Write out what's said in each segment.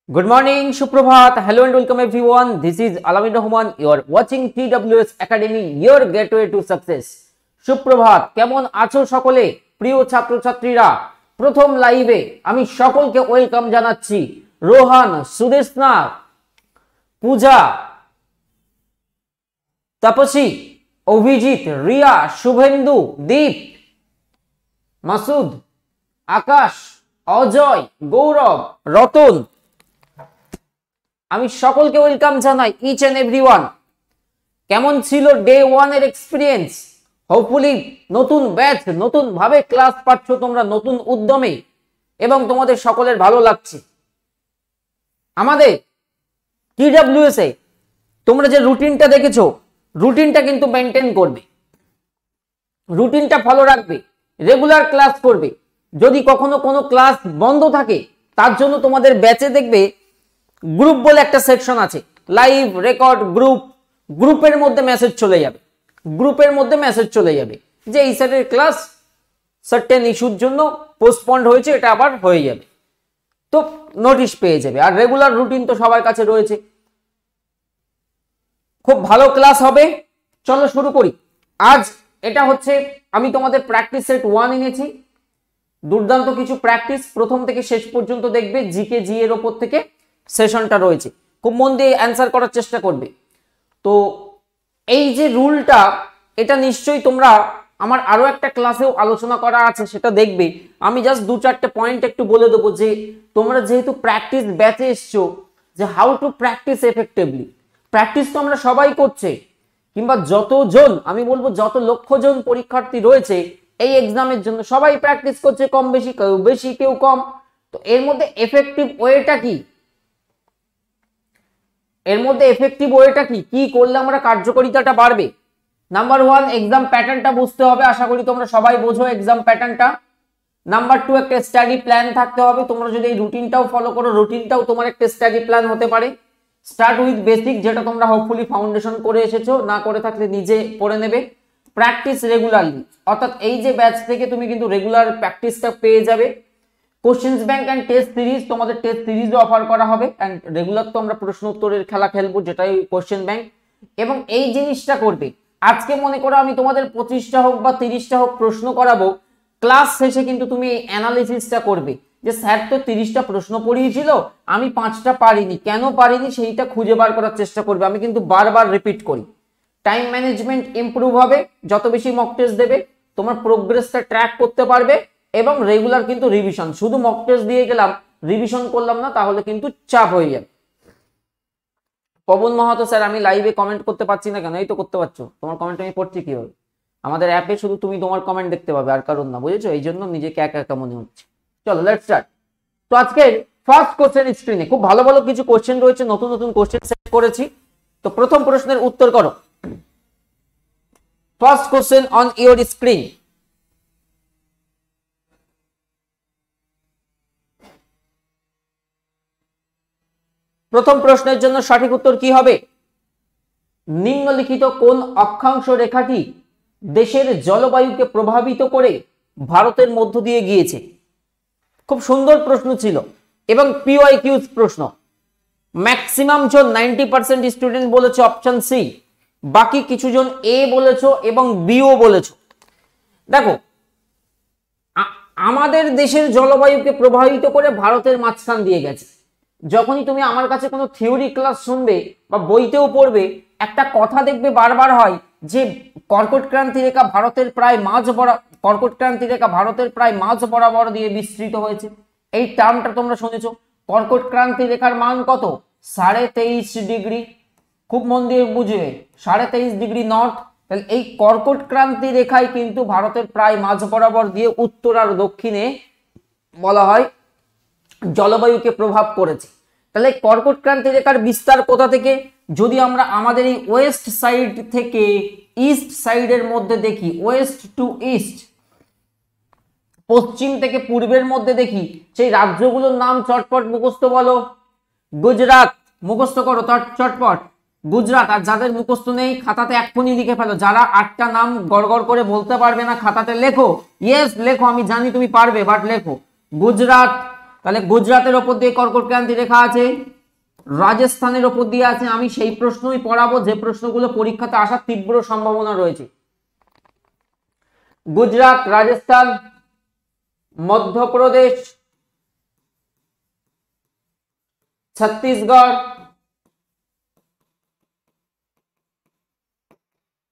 Good morning, Suprabhat. Hello and welcome everyone. This is Alamin Rahman. You are watching TWS Academy, your gateway to success. সুপ্রভাত, কেমন আছো সকলে? প্রিয় ছাত্রছাত্রীরা, প্রথম লাইভে আমি সকলকে ওয়েলকাম জানাচ্ছি। রোহান, সুদেশনা, পূজা, তাপসী, অভিজিৎ, রিয়া, শুভেন্দু, দীপ, মাসুদ, আকাশ, অজয়, গৌরব, রতন, আমি সকলকে ওয়েলকাম জানাই। ইচ এন্ড এভরিওয়ান, কেমন ছিল ডে 1 এর এক্সপেরিয়েন্স? হোপফুলি নতুন ব্যাচ, নতুন ভাবে ক্লাস পাচ্ছ তোমরা, নতুন উদ্যমে, এবং তোমাদের সকলের ভালো লাগছে। আমাদের TWS এ তোমরা যে রুটিনটা দেখেছো, রুটিনটা কিন্তু মেনটেন করবে, রুটিনটা ফলো রাখবে, রেগুলার ক্লাস করবে। যদি কখনো কোনো ক্লাস বন্ধ থাকে, তার জন্য তোমাদের ব্যাচে দেখবে গ্রুপ বলে একটা সেকশন আছে, লাইভ রেকর্ড গ্রুপ। গ্রুপের মধ্যে মেসেজ চলে যাবে, গ্রুপের মধ্যে মেসেজ চলে যাবে যে এই সেটের ক্লাস সার্টেন ইস্যুর জন্য পোস্টপন্ড হয়েছে, এটা আবার হয়ে যাবে, তো নোটিশ পেয়ে যাবে। আর রেগুলার রুটিন তো সবার কাছে রয়েছে। খুব ভালো ক্লাস হবে, চলো শুরু করি। আজ এটা হচ্ছে, আমি তোমাদের প্র্যাকটিস সেট 1 এনেছি। দুর্দান্ত কিছু প্র্যাকটিস প্রথম থেকে শেষ পর্যন্ত দেখবে, জিকে জি এর ওপর থেকে সেশনটা রয়েছে, খুব মন দিয়ে অ্যান্সার করার চেষ্টা করবে। তো এই যে রুলটা, এটা নিশ্চয়ই তোমরা আমার আরো একটা ক্লাসেও আলোচনা করা আছে, সেটা দেখবে। আমি জাস্ট 2-4টে পয়েন্ট একটু বলে দেবো যে তোমরা যেহেতু প্র্যাকটিস ব্যাচে এসছো, যে how to practice effectively. Practice তো আমরা সবাই করছে, কিংবা যতজন, আমি বলবো যত লক্ষজন পরীক্ষার্থী রয়েছে এই এক্সামের জন্য, সবাই প্র্যাকটিস করছে, কম বেশি, কেউ বেশি কেউ কম। তো এর মধ্যে এফেক্টিভ ওয়েটা কি? এর মধ্যে এফেক্টিভ ওয়েটা কি কি করলে আমরা কার্যকারিতাটা বাড়বে? নাম্বার 1, এক্সাম প্যাটার্নটা বুঝতে হবে। আশা করি তোমরা সবাই বোঝো এক্সাম প্যাটার্নটা। নাম্বার 2, একটা স্টাডি প্ল্যান থাকতে হবে। তোমরা যদি এই রুটিনটাও ফলো করো, রুটিনটাও তোমার একটা স্টাডি প্ল্যান হতে পারে। স্টার্ট উইথ বেসিক, যেটা তোমরা হোপফুলি ফাউন্ডেশন করে এসেছো, না করে থাকলে নিজে পড়ে নেবে। প্র্যাকটিস রেগুলারলি, অর্থাৎ এই যে ব্যাচ থেকে তুমি কিন্তু রেগুলার প্র্যাকটিসটা পেয়ে যাবে। Questions bank and test series, তোমাদের টেস্ট সিরিজও অফার করা হবে। অ্যান্ড রেগুলার তো আমরা প্রশ্ন উত্তরের খেলা খেলবো, যেটাই কোশ্চেন ব্যাংক। এবং এই জিনিসটা করবে, আজকে মনে করো আমি তোমাদের 25টা হোক বা 30টা হোক প্রশ্ন করাবো, ক্লাস শেষে কিন্তু তুমি এই অ্যানালিসিসটা করবে যে স্যার তো 30টা প্রশ্ন পড়িয়েছিল, আমি 5টা পারিনি, কেন পারিনি সেইটা খুঁজে বার করার চেষ্টা করবে। আমি কিন্তু বারবার রিপিট করি, টাইম ম্যানেজমেন্ট ইমপ্রুভ হবে যত বেশি মক টেস্ট দেবে, তোমার প্রোগ্রেসটা ট্র্যাক করতে পারবে। এবং রেগুলার কিন্তু রিভিশন, শুধু মক টেস্ট দিয়ে গেলাম, রিভিশন করলাম না, তাহলে কিন্তু চাপ হয়ে যাবে। পবন মাহাতো, স্যার আমি লাইভে কমেন্ট করতে পারছি না কেন? এই তো করতে পারছো, তোমার কমেন্ট আমি পড়ছি কিভাবে? আমাদের অ্যাপে শুধু তুমি তোমার কমেন্ট দেখতে পাবে, আর কারণ না, বুঝেছো? এই জন্য নিজেকে একা একা মনে হচ্ছে। চলো লেটস স্টার্ট। তো আজকে ফার্স্ট কোশ্চেন স্ক্রিনে খুব ভালো ভালো কিছু কোশ্চেন রয়েছে, নতুন নতুন কোশ্চেন সেট করেছি। তো প্রথম প্রশ্নের উত্তর করো। First question on your screen. প্রথম প্রশ্নের জন্য সঠিক উত্তর কি হবে? নিম্নলিখিত কোন অক্ষাংশ রেখাটি দেশের জলবায়ুকে প্রভাবিত করে ভারতের মধ্য দিয়ে গিয়েছে? খুব সুন্দর প্রশ্ন ছিল এবং পিওয়াইকিউজ প্রশ্ন। ম্যাক্সিমাম জন 90% স্টুডেন্ট বলেছে অপশন সি, বাকি কিছু জন এ বলেছো এবং বিও বলেছো। দেখো, আমাদের দেশের জলবায়ুকে প্রভাবিত করে ভারতের মাঝখান দিয়ে গেছে। যখনই তুমি আমার কাছে কোনো থিওরি ক্লাস শুনবে বা বইতেও পড়বে, একটা কথা দেখবে বারবার হয় যে কর্কট ক্রান্তি রেখা ভারতের প্রায় মাঝ বরাবর, কর্কট ক্রান্তি রেখা ভারতের প্রায় মাঝ বরাবর দিয়ে বিস্তৃত হয়েছে। এই টার্মটা তোমরা শুনেছো। কর্কট ক্রান্তি রেখার মান কত? 23.5 ডিগ্রি। খুব মন দিয়ে বুঝবে, 23.5 ডিগ্রি নর্থ। তাহলে এই কর্কট ক্রান্তি রেখায় কিন্তু ভারতের প্রায় মাঝ বরাবর দিয়ে উত্তর আর দক্ষিণে বলা হয় জলবায়ুকে প্রভাব করেছে। তাহলে কর্কট ক্রান্তি রেখার বিস্তার কোথা থেকে? যদি আমরা আমাদের এই ওয়েস্ট সাইড থেকে ইস্ট সাইডের মধ্যে দেখি, ওয়েস্ট টু ইস্ট, পশ্চিম থেকে পূর্বের মধ্যে দেখি, সেই রাজ্যগুলোর নাম চটপট মুখস্থ বলো। গুজরাট, মুখস্থ করো চটপট, গুজরাট। আর যাদের মুখস্থ নেই খাতাতে এক্ষুনি লিখে ফেলো। যারা 8টা নাম গড়গড় করে বলতে পারবে না, খাতাতে লেখো। ইয়েস লেখো, আমি জানি তুমি পারবে, বাট লেখো। গুজরাট, তাহলে গুজরাটের ওপর দিয়ে কর্কট ক্রান্তি রেখা আছে, রাজস্থানের ওপর দিয়ে আছে। আমি সেই প্রশ্নই পড়াবো যে প্রশ্নগুলো পরীক্ষাতে আসার তীব্র সম্ভাবনা রয়েছে। গুজরাট, রাজস্থান, মধ্যপ্রদেশ, ছত্তিশগড়,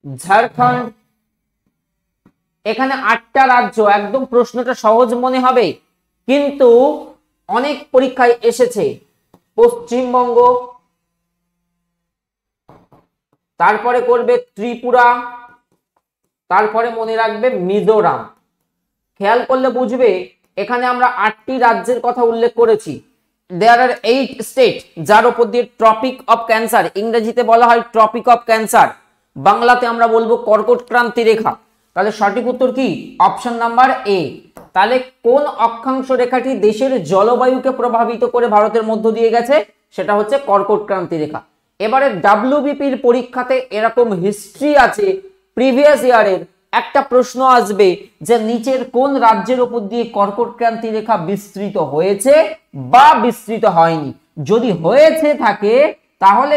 ঝাড়খণ্ড, এখানে 8টা রাজ্য। একদম প্রশ্নটা সহজ মনে হবে, কিন্তু অনেক পরীক্ষায় এসেছে। পশ্চিমবঙ্গ, তারপরে করবে ত্রিপুরা, তারপরে মনে রাখবে মিজোরাম। খেয়াল করলে বুঝবে এখানে আমরা 8টি রাজ্যের কথা উল্লেখ করেছি। দেয়ার আর 8 স্টেট যার উপর দিয়ে ট্রপিক অফ ক্যান্সার, ইংরেজিতে বলা হয় ট্রপিক অফ ক্যান্সার, বাংলাতে আমরা বলবো কর্কট ক্রান্তি রেখা। তাহলে সঠিক উত্তর কি? Option number A. তাহলে কোন অক্ষাংশ রেখাটি দেশের জলবায়ুকে প্রভাবিত করে ভারতের মধ্য দিয়ে গেছে? সেটা হচ্ছে কর্কট ক্রান্তি রেখা। এবারে ডাব্লিউবিপির পরীক্ষাতে এরকম হিস্ট্রি আছে, প্রিভিয়াস ইয়ারের একটা প্রশ্ন আসবে যে নিচের কোন রাজ্যের উপর দিয়ে কর্কট ক্রান্তি রেখা বিস্তৃত হয়েছে বা বিস্তৃত হয়নি। যদি হয়েছে থাকে তাহলে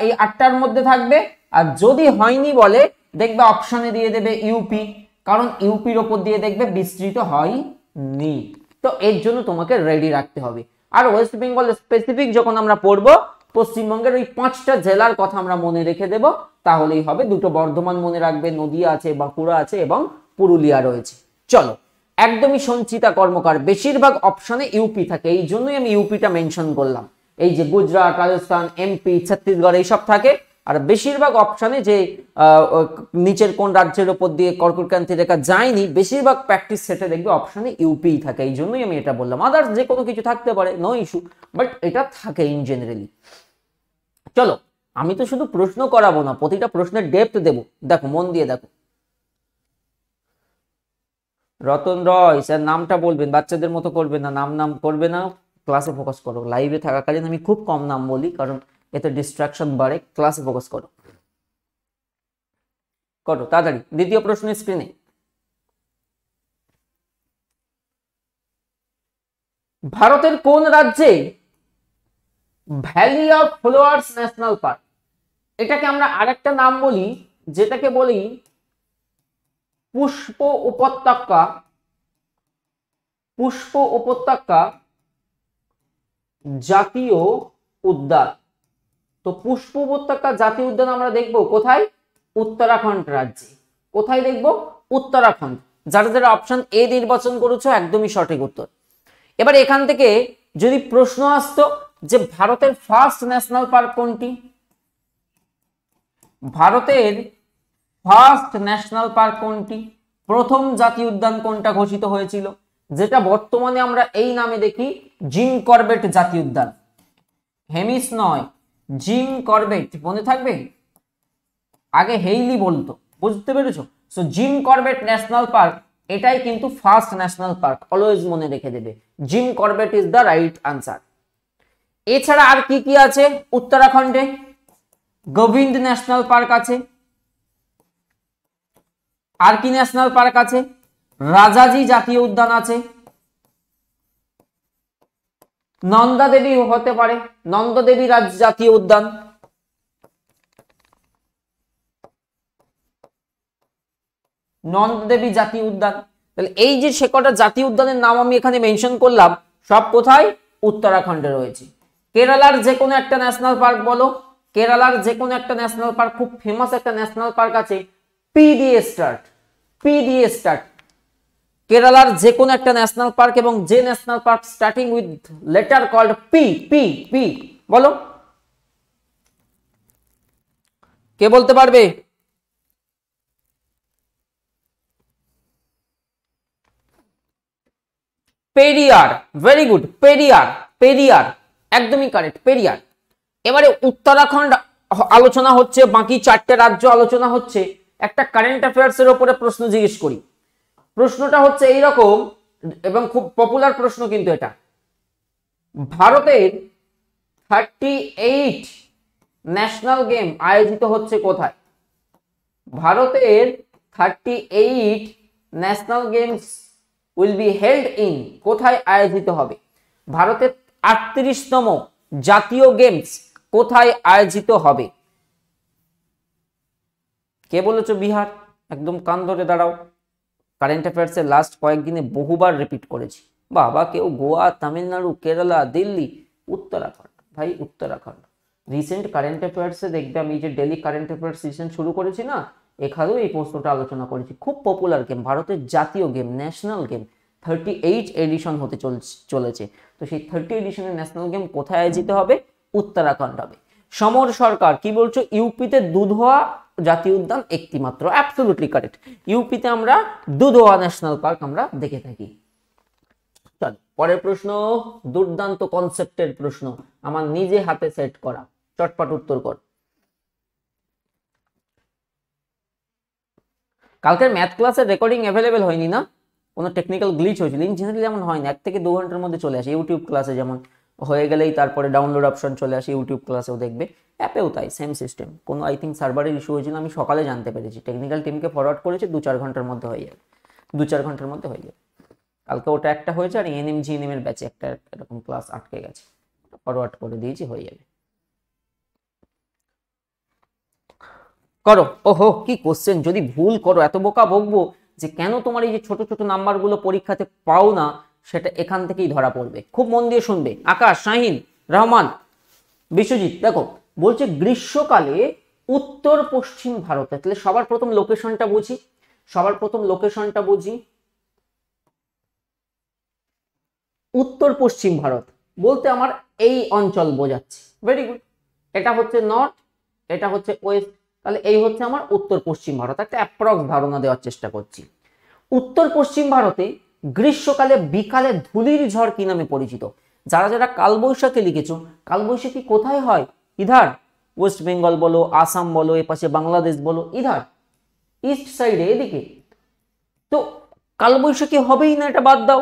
এই 8টার মধ্যে থাকবে, আর যদি হয়নি বলে দেখবে অপশনে দিয়ে দেবে ইউপি, কারণ ইউপির ওপর দিয়ে দেখবে বিস্তৃত হয়নি। তো এর জন্য তোমাকে রেডি রাখতে হবে। আর ওয়েস্ট বেঙ্গল স্পেসিফিক যখন আমরা পড়বো, পশ্চিমবঙ্গের ওই 5টা জেলার কথা আমরা মনে রেখে দেব, তাহলেই হবে। দুটো বর্ধমান মনে রাখবে, নদিয়া আছে, বাঁকুড়া আছে এবং পুরুলিয়া রয়েছে। চলো, একদমই সঞ্চিতা কর্মকার, বেশিরভাগ অপশনে ইউপি থাকে, এই জন্যই আমি ইউপিটা মেনশন করলাম। এই যে গুজরাট, রাজস্থান, এমপি, ছত্তিশগড় এইসব থাকে, আর বেশিরভাগ অপশনে যে নিচের কোন রাজ্যের উপর দিয়ে কর্কট ক্রান্তি রেখা যায়নি, বেশিরভাগ প্র্যাকটিস সেটে দেখবে অপশনে ইউপি থাকে, এই জন্যই আমি এটা বললাম। আদার্স যে কোনো কিছু থাকতে পারে, নো ইস্যু, বাট এটা থাকে ইন জেনারেলি। চলো, আমি তো শুধু প্রশ্ন করাবো না, প্রতিটা প্রশ্নের ডেপথ দেবো। দেখো, মন দিয়ে দেখো। রতন রয় স্যার, নামটা বলবেন, বাচ্চাদের মতো করবে না, নাম করবে না, ক্লাসে ফোকাস করো। লাইভে থাকাকালীন আমি খুব কম নাম বলি, কারণ এতে ডিস্ট্রাকশন বাড়ে। ক্লাসে ফোকাস করো, তাড়াতাড়ি। দ্বিতীয় প্রশ্ন স্ক্রিনে। ভারতের কোন রাজ্যে valley of flowers national park? এটাকে আমরা আরেকটা নাম বলি, যেটাকে বলি পুষ্প উপত্যকা, পুষ্প উপত্যকা জাতীয় উদ্যান। তো পুষ্প উপত্যকা জাতীয় উদ্যান আমরা দেখব কোথায়? উত্তরাখণ্ড রাজ্যে। কোথায় দেখব? উত্তরাখণ্ড। যারা যারা অপশন এ নির্বাচন করেছো একদমই সঠিক উত্তর। এবার এখান থেকে যদি প্রশ্ন আসতো যে ভারতের ফার্স্ট ন্যাশনাল পার্ক কোনটি, ভারতের ফার্স্ট ন্যাশনাল পার্ক কোনটি, প্রথম জাতীয় উদ্যান কোনটা ঘোষিত হয়েছিল, যেটা বর্তমানে আমরা এই নামে দেখি জিম করবেট জাতীয় উদ্যান। হেমিস নয়, জিম করবেট, মনে থাকবে? আগে হেইলি বলতো, বুঝতে পেরেছো? So Jim Corbett national park, এটাই কিন্তু ফার্স্ট ন্যাশনাল পার্ক, অলওয়েজ মনে রেখে দেবে। Jim Corbett is the right answer. এছাড়া আর কি কি আছে উত্তরাখণ্ডে? গোবিন্দ ন্যাশনাল পার্ক আছে। আর কি ন্যাশনাল পার্ক আছে? রাজাজি জাতীয় উদ্যান আছে। নন্দা দেবী হতে পারে, নন্দদেবী জাতীয় উদ্যান। নন্দদেবী জাতীয় উদ্যান। তাহলে এই যে সে কটা জাতীয় উদ্যানের নাম আমি এখানে মেনশন করলাম, সব কোথায়? উত্তরাখণ্ডে রয়েছে। কেরালার যে কোনো একটা ন্যাশনাল পার্ক বলো, কেরালার যে কোনো একটা ন্যাশনাল পার্ক, খুব ফেমাস একটা ন্যাশনাল পার্ক আছে, পি দিয়ে স্টার্ট, পি দিয়ে স্টার্ট। কেরালার যে কোনো একটা ন্যাশনাল পার্ক, এবং যে national park starting with letter called P, P, P, বলো, কে বলতে পারবে? পেরিয়ার, ভেরি গুড, পেরিয়ার, পেরিয়ার, একদমই কারেক্ট, পেরিয়ার। এবারে উত্তরাখণ্ড আলোচনা হচ্ছে, বাকি 4টে রাজ্য আলোচনা হচ্ছে, একটা কারেন্ট অ্যাফেয়ার্স এর উপরে প্রশ্ন জিজ্ঞেস করি। প্রশ্নটা হচ্ছে এইরকম, এবং খুব পপুলার প্রশ্ন কিন্তু এটা। ভারতের 38 ন্যাশনাল গেম আয়োজিত হচ্ছে কোথায়? ভারতের 38 national games will be held in, কোথায় আয়োজিত হবে? ভারতের 38তম জাতীয় গেমস কোথায় আয়োজিত হবে? কে বলেছো বিহার? একদম কান ধরে দাঁড়াও। কারেন্ট অ্যাফেয়ার্সের লাস্ট কয়েকদিনে বহুবার রিপিট করেছি। বাবা কেউ গোয়া, তামিলনাড়ু, কেরালা, দিল্লি, উত্তরাখণ্ড। ভাই উত্তরাখণ্ড। রিসেন্ট কারেন্ট অ্যাফেয়ার্সে দেখবে আমি যে ডেলি কারেন্ট অ্যাফেয়ার্স সিজন শুরু করেছি না, এখানেও এই প্রশ্নটা আলোচনা করেছি। খুব পপুলার গেম, ভারতের জাতীয় গেম, ন্যাশনাল গেম, 38 এডিশন হতে চলেছে। তো সেই 30 এডিশনের ন্যাশনাল গেম কোথায় আয়োজিত হবে? উত্তরাখণ্ড হবে। সমর সরকার কি বলছো? ইউপিতে দুধওয়া জাতীয় উদ্যান একটি মাত্র। Absolutely correct. ইউপিতে আমরা দুধওয়া ন্যাশনাল পার্ক আমরা দেখে থাকি। চল পরের প্রশ্ন, দুর্দান্ত কনসেপ্টের প্রশ্ন, আমার নিজে হাতে সেট করা। চটপট উত্তর কর। কালকের ম্যাথ ক্লাসের রেকর্ডিং অ্যাভেলেবেল হয়নি না? কোনো টেকনিক্যাল গ্লিচ হয়েছিল? জেনারেলি এমন হয় না, 1 থেকে 2 ঘন্টার মধ্যে চলে আসে। ইউটিউব ক্লাসে যেমন হয়ে গেলেই তারপরে ডাউনলোড অপশন চলে আসে, ইউটিউব ক্লাসেও দেখবে, অ্যাপেও তাই সেম সিস্টেম। কোনো আই থিঙ্ক সার্ভারের ইস্যু হয়েছিল, আমি সকালে জানতে পেরেছি, টেকনিক্যাল টিমকে ফরওয়ার্ড করেছে, 2-4 ঘন্টার মধ্যে হয়ে যাবে, 2-4 ঘন্টার মধ্যে হয়ে যাবে। কালকে ওটা একটা হয়েছে, আর এনএম এর ব্যাচে একটা এরকম ক্লাস আটকে গেছে, ফরওয়ার্ড করে দিয়েছি, হয়ে যাবে। করো। ওহো কি কোশ্চেন! যদি ভুল করো এত বোকা বকবো যে কেন তোমার এই যে ছোট ছোট নাম্বারগুলো পরীক্ষাতে পাও না, সেটা এখান থেকেই ধরা পড়বে। খুব মন দিয়ে শুনবে। আকাশ, শাহিন, রহমান, বিশ্বজিৎ, দেখো বলছে গ্রীষ্মকালে উত্তর পশ্চিম ভারতে, তাহলে সবার প্রথম লোকেশনটা বুঝি। উত্তর পশ্চিম ভারত বলতে আমার এই অঞ্চল বোঝাচ্ছে। Very good. এটা হচ্ছে নর্থ, এটা হচ্ছে ওয়েস্ট, তাহলে এই হচ্ছে আমার উত্তর পশ্চিম ভারত। একটা অ্যাপ্রক্স ধারণা দেওয়ার চেষ্টা করছি। উত্তর পশ্চিম ভারতে গ্রীষ্মকালে বিকালে ধুলির ঝড় কি নামে পরিচিত? যারা যারা কালবৈশাখী লিখেছো, কালবৈশাখী কোথায় হয়? ইধার, ওয়েস্ট বেঙ্গল বলো, আসাম বলো, এপাশে বাংলাদেশ বলো, ইধার ইস্ট সাইডে এদিকে। তো কালবৈশাখী হবেই না, এটা বাদ দাও।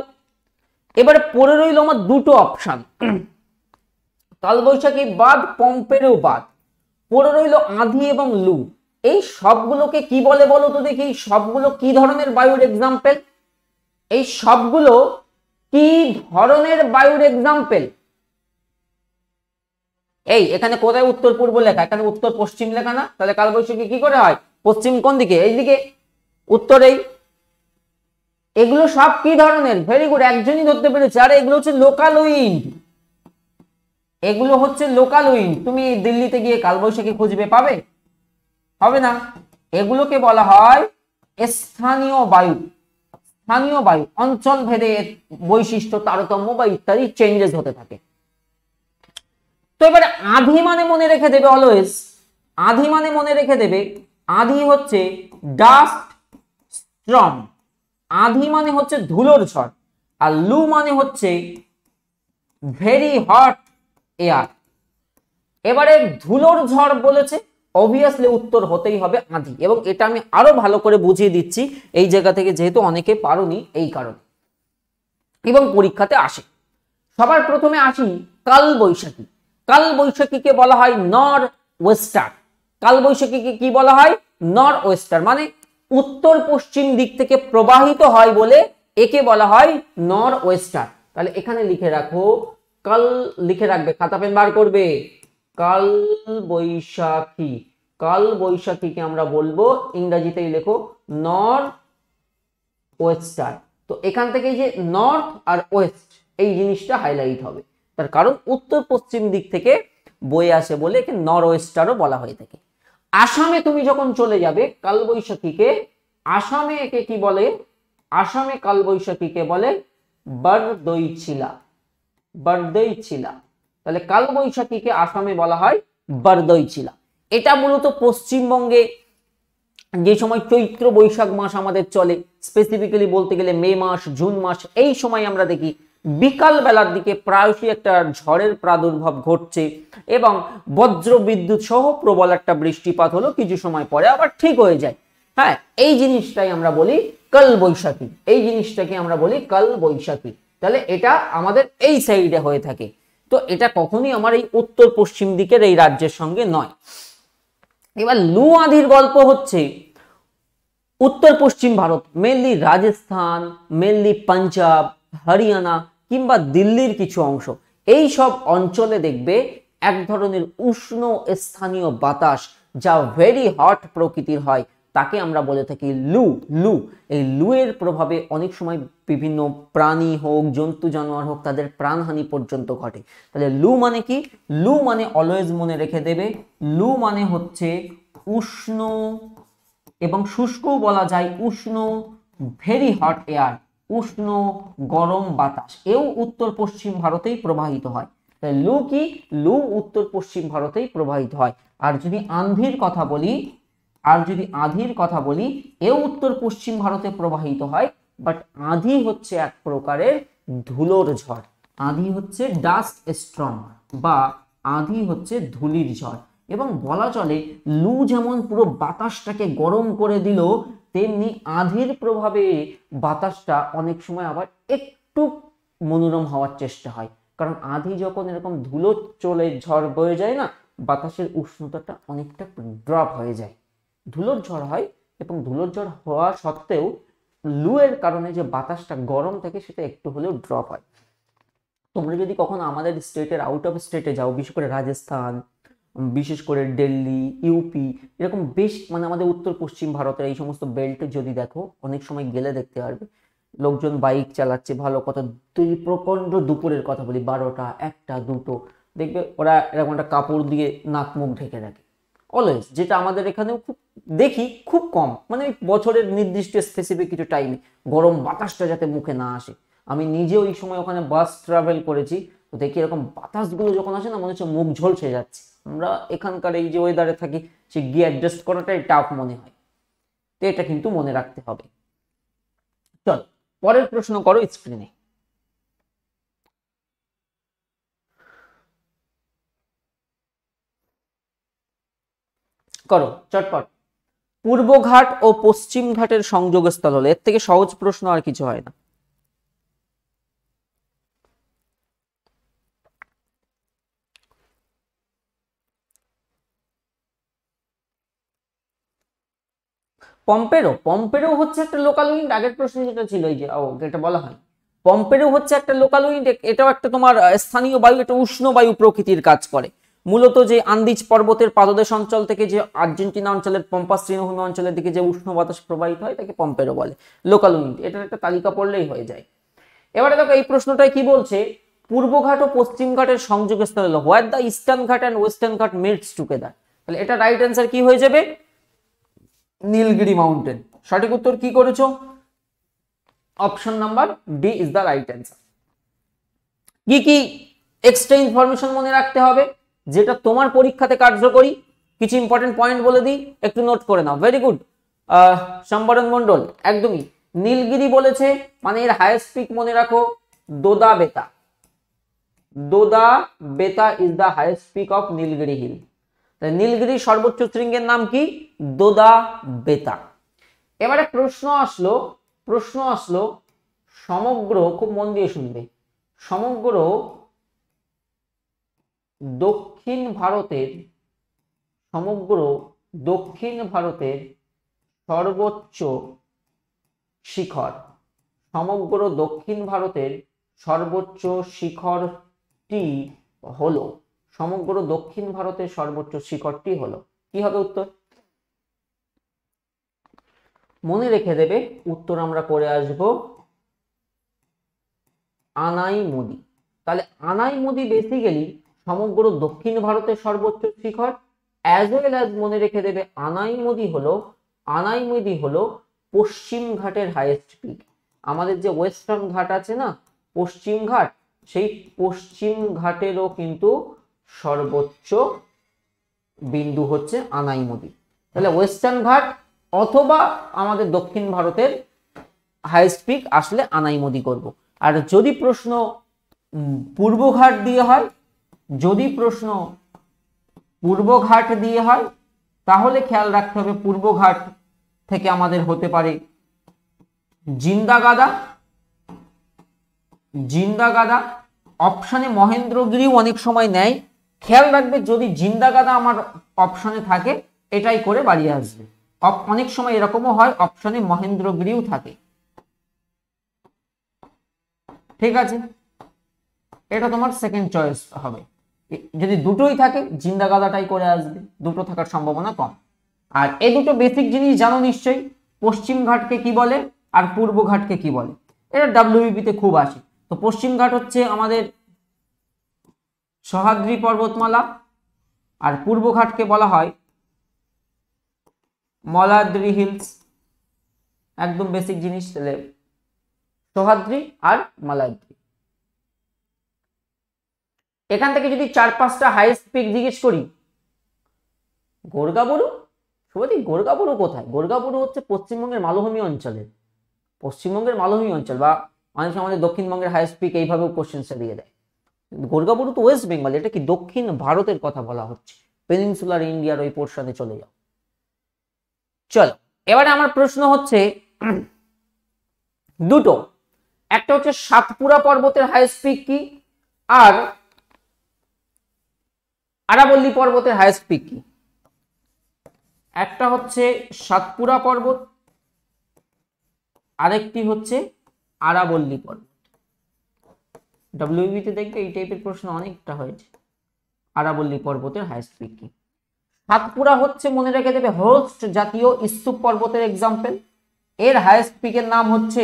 এবারে পড়ে রইল আমার দুটো অপশন, কালবৈশাখী বাদ, পম্পেরেও বাদ। পড়ে রইল আঁধি এবং লু। এই সবগুলোকে কি বলে বলো তো দেখি? সবগুলো কি ধরনের বায়ুর এক্সাম্পল? এই সবগুলো কি ধরনের বায়ুর এক্সাম্পল? এই এখানে কোথায় উত্তর পূর্ব লেখা? এখানে উত্তর পশ্চিম লেখা না? তাহলে কালবৈশাখী কি করে হয়? পশ্চিম কোন দিকে? এইদিকে, উত্তরেই। এগুলো সব কি ধরনের? ভেরি গুড, একজনই ধরতে পেরেছে। আরে এগুলো হচ্ছে লোকাল উইন্ড, এগুলো হচ্ছে লোকাল উইন্ড। তুমি দিল্লিতে গিয়ে কালবৈশাখী খুঁজবে, পাবে? হবে না। এগুলোকে বলা হয় স্থানীয় বায়ু। স্থানীয় বায়ু অঞ্চল ভেদে বৈশিষ্ট্য, তারতম্য বা ইত্যাদি চেঞ্জেস হতে থাকে। তো এবারে আঁধি মানে মনে রেখে দেবে, অলওয়েজ আঁধি মানে মনে রেখে দেবে, আঁধি হচ্ছে ডাস্ট স্টর্ম। আঁধি মানে হচ্ছে ধুলোর ঝড়, আর লু মানে হচ্ছে ভেরি হট এয়ার। এবারে ধুলোর ঝড় বলেছে, অবভিয়াসলি উত্তর হতেই হবে আঁধি। এবং এটা আমি আরো ভালো করে বুঝিয়ে দিচ্ছি এই জায়গা থেকে, যেহেতু অনেকে পারোনি এই কারণে এবং পরীক্ষাতে আসে। সবার প্রথমে আসি কালবৈশাখী। কালবৈশাখীকে বলা হয় নর ওয়েস্টার। কালবৈশাখীকে কি বলা হয়? নর ওয়েস্টার, মানে উত্তর পশ্চিম দিক থেকে প্রবাহিত হয় বলে একে বলা হয় নর ওয়েস্টার। তাহলে এখানে লিখে রাখো, কাল লিখে রাখবে, খাতা পেন বার করবে, কাল বৈশাখী। কাল বৈশাখীকে আমরা বলবো, ইংরেজিতেই লেখো নর্থ ওয়েস্টার। তো এখান থেকে যে নর্থ আর ওয়েস্ট এই জিনিসটা হাইলাইট হবে, তার কারণ উত্তর পশ্চিম দিক থেকে বয়ে আসে বলে একে নর ওয়েস্টারও বলা হয়ে থাকে। আসামে তুমি যখন চলে যাবে কালবৈশাখীকে, আসামে একে কি বলে? আসামে কালবৈশাখীকে বলে বারদৈছিলা। বারদৈছিলা। তাহলে কালবৈশাখীকে আসামে বলা হয় বারদৈছিলা। এটা মূলত পশ্চিমবঙ্গে যে সময় চৈত্র বৈশাখ মাস আমাদের চলে, স্পেসিফিক্যালি বলতে গেলে মে মাস, জুন মাস, এই সময় আমরা দেখি বিকাল বেলার দিকে প্রায়শই একটা ঝড়ের প্রাদুর্ভাব ঘটছে এবং বজ্র বিদ্যুৎ সহ প্রবল একটা বৃষ্টিপাত হলো, কিছু সময় পরে আবার ঠিক হয়ে যায়। হ্যাঁ, এই জিনিসটাই আমরা বলি কাল বৈশাখী, এই জিনিসটাকে আমরা বলি কাল বৈশাখী। তাহলে এটা আমাদের এই সাইডে হয়ে থাকে। তো এটা কখনোই আমার এই উত্তর পশ্চিম দিকের এই রাজ্যের সঙ্গে নয়। এবার লু আঁধির গল্প হচ্ছে উত্তর পশ্চিম ভারত, মেনলি রাজস্থান, মেনলি পাঞ্জাব, হরিয়ানা, কিংবা দিল্লির কিছু অংশ, এই সব অঞ্চলে দেখবে এক ধরনের উষ্ণ স্থানীয় বাতাস যা ভেরি হট প্রকৃতির হয়, তাকে আমরা বলে থাকি লু। লু, এই লু এর প্রভাবে অনেক সময় বিভিন্ন প্রাণী হোক, জন্তু জানোয়ার হোক, তাদের প্রাণহানি পর্যন্ত ঘটে। তাহলে লু মানে কি? লু মানে অলওয়েজ মনে রেখে দেবে, লু মানে হচ্ছে উষ্ণ এবং শুষ্কও বলা যায়, উষ্ণ ভেরি হট এয়ার, উষ্ণ গরম বাতাস, এও উত্তর পশ্চিম ভারতেই প্রবাহিত হয়। লু কি? লু উত্তর পশ্চিম ভারতেই প্রবাহিত হয়। আর যদি আঁধির কথা বলি, এও উত্তর পশ্চিম ভারতে প্রবাহিত হয়, বাট আঁধি হচ্ছে এক প্রকারের ধুলোর ঝড়। আঁধি হচ্ছে ডাস্ট স্টর্ম বা আঁধি হচ্ছে ধুলির ঝড়। এবং বলা চলে লু যেমন পুরো বাতাসটাকে গরম করে দিল, তেমনি আঁধির প্রভাবে বাতাসটা অনেক সময় আবার একটু মনোরম হওয়ার চেষ্টা হয়। কারণ আঁধি যখন এরকম ধুলো চলে ঝড় বয়ে যায় না, বাতাসের উষ্ণতাটা অনেকটা ড্রপ হয়ে যায়, ধুলোর ঝড় হয়। এবং ধুলোর ঝড় হওয়া সত্ত্বেও লু এর কারণে যে বাতাসটা গরম থাকে সেটা একটু হলেও ড্রপ হয়। তোমরা যদি কখনো আমাদের স্টেটের আউট অফ স্টেটে যাও, বিশেষ করে রাজস্থান, বিশেষ করে দিল্লি, ইউপি, এরকম বেশ মানে আমাদের উত্তর পশ্চিম ভারতের এই সমস্ত বেল্টে যদি দেখো, অনেক সময় গেলে দেখতে পারবে লোকজন বাইক চালাচ্ছে, ভালো কথা, প্রচন্ড দুপুরের কথা বলি, 12টা, 1টা, 2টো, দেখবে ওরা এরকম একটা কাপড় দিয়ে নাক মুখ ঢেকে রাখে অলওয়েজ, যেটা আমাদের এখানেও খুব দেখি, খুব কম, মানে বছরের নির্দিষ্ট স্পেসিফিক কিছু টাইমে গরম বাতাসটা যাতে মুখে না আসে। আমি নিজেও এই সময় ওখানে বাস ট্রাভেল করেছি, তো দেখি এরকম বাতাসগুলো যখন আসে না, মনে হচ্ছে মুখ ঝলসে যাচ্ছে। আমরা এখানকার এই যে ওয়েদারে থাকি, সে গিয়ে অ্যাডজাস্ট করাটাই টাফ মনে হয়। তো এটা কিন্তু মনে রাখতে হবে। চল পরের প্রশ্ন করো স্ক্রিনে। করো চটপট। পূর্বঘাট ও পশ্চিম ঘাটের সংযোগস্থল হলো, এর থেকে সহজ প্রশ্ন আর কিছু হয় না। পম্পেরো, পম্পেরো হচ্ছে একটা লোকাল উইন্ড। আগের প্রশ্ন যেটা ছিল, এই যে এটা বলা হয়, পম্পেরো হচ্ছে একটা লোকাল উইন্ড। এটাও একটা তোমার স্থানীয় বায়ু, এটা উষ্ণ বায়ু প্রকৃতির কাজ করে। মূলত যে আন্দিজ পর্বতের পাদদেশ অঞ্চল থেকে যে আর্জেন্টিনা অঞ্চলের পম্পাস তৃণভূমি অঞ্চলের দিকে যে উষ্ণ বাতাস প্রবাহিত হয়, তাকে পম্পেরো বলে, লোকাল উইন্ড। এটার একটা তালিকা পড়লেই হয়ে যায়। এবারে দেখো এই প্রশ্নটাই কি বলছে, পূর্বঘাট ও পশ্চিম ঘাটের সংযোগস্থল হলো হোয়ার দ্য ইস্টার্ন ঘাট অ্যান্ড ওয়েস্টার্ন ঘাট মিটস টুগেদার। তাহলে এটা রাইট অ্যান্সার কি হয়ে যাবে? নীলগিরি মাউন্টেন। সঠিক উত্তর কি করেছো? Option number D is the right answer. কি কি এক্সট্রা ইনফরমেশন মনে রাখতে হবে যেটা তোমার পরীক্ষাতে কার্যকরী? কিছু ইম্পর্টেন্ট পয়েন্ট বলে দিই, একটু নোট করে নাও। ভেরি গুড সম্বরণ মন্ডল, একদমই। নীলগিরি বলেছে মানে এর হাইয়েস্ট পিক মনে রাখো দোদা বেতা। Dodabetta is the highest peak of Nilgiri hill. নীলগিরির সর্বোচ্চ শৃঙ্গের নাম কি? দোদা বেতা। এবারে প্রশ্ন আসলো সমগ্র, খুব মন দিয়ে শুনবে, সমগ্র দক্ষিণ ভারতের সর্বোচ্চ শিখর, সমগ্র দক্ষিণ ভারতের সর্বোচ্চ শিখরটি হলো, সমগ্র দক্ষিণ ভারতের সর্বোচ্চ শিখরটি হলো, কি হবে উত্তর? মনে রেখে দেবে, উত্তর আমরা করে আসব আনাইমুদি। তাহলে আনাইমুদি বেসিক্যালি সমগ্র দক্ষিণ ভারতের সর্বোচ্চ শিখর, অ্যাজ ওয়েল অ্যাজ মনে রেখে দেবে আনাইমুদি হলো পশ্চিম ঘাটের হাইয়েস্ট পিক। আমাদের যে ওয়েস্টার্ন ঘাট আছে না, পশ্চিম ঘাট, সেই পশ্চিম ঘাটেরও কিন্তু সর্বোচ্চ বিন্দু হচ্ছে আনাইমুদি। তাহলে ওয়েস্টার্ন ঘাট অথবা আমাদের দক্ষিণ ভারতের হাইয়েস্ট পিক আসলে আনাইমুদি করব। আর যদি প্রশ্ন পূর্বঘাট দিয়ে হয়, তাহলে খেয়াল রাখতে হবে পূর্বঘাট থেকে আমাদের হতে পারে জিন্দাগাদা। অপশানে মহেন্দ্রগিরিও অনেক সময় নেয়, খেয়াল রাখবে যদি জিন্দাগাদা আমার অপশানে থাকে এটাই করে বাড়িয়ে আসবে। অনেক সময় এরকমও হয় অপশানে মহেন্দ্রগিরিও থাকে, ঠিক আছে। এটা তোমার সেকেন্ড চয়েস হবে। যদি দুটোই থাকে জিন্দা গাদাটাই করে আসবে, দুটো থাকার সম্ভাবনা কম। আর এই দুটো বেসিক জিনিস জানো নিশ্চয়ই, পশ্চিম ঘাটকে কি বলে আর পূর্ব ঘাটকে কি বলে, এটা ডাব্লিউবিপি তে খুব আসে। তো পশ্চিম ঘাট হচ্ছে আমাদের সহ্যাদ্রি পর্বতমালা, আর পূর্ব ঘাটকে বলা হয় মলাদ্রি হিলস। একদম বেসিক জিনিস, তাহলে সহ্যাদ্রি আর মলাদ্রি। এখান থেকে যদি 4-5টা হাইয়েস্ট পিক জিজ্ঞেস করি, গোর্গাবুরু, শুভদীপ গোর্গাবুরু কোথায়? গোর্গাবুরু হচ্ছে পশ্চিমবঙ্গের মালভূমি অঞ্চলের, পশ্চিমবঙ্গের মালভূমি অঞ্চল, বা অনেক সময় আমাদের দক্ষিণবঙ্গের হাইয়েস্ট পিক এইভাবেও কোশ্চেনটা দিয়ে দেয়। গোর্গাবুরু তো ওয়েস্ট বেঙ্গল, এটা কি দক্ষিণ ভারতের কথা বলা হচ্ছে, পেনিনসুলার ইন্ডিয়ার ওই পোর্শনে চলে যাও। চলো এবারে আমার প্রশ্ন হচ্ছে দুটো, একটা হচ্ছে সাতপুরা পর্বতের হাইয়েস্ট পিক কি, আর আরাবল্লী পর্বতের হাইয়েস্ট পিক কি? একটা হচ্ছে সাতপুরা পর্বত, আরেকটি হচ্ছে আরাবল্লী পর্বত। ডাব্লিউবিতে দেখবে এই টাইপের প্রশ্ন অনেকটা হয়েছে। আরাবল্লী পর্বতের হাইয়েস্ট পিক কি? সাতপুরা হচ্ছে, মনে রেখে দেবে, হোস্ট জাতীয় স্তূপ পর্বতের এক্সাম্পল। এর হাইয়েস্ট পিকের নাম হচ্ছে,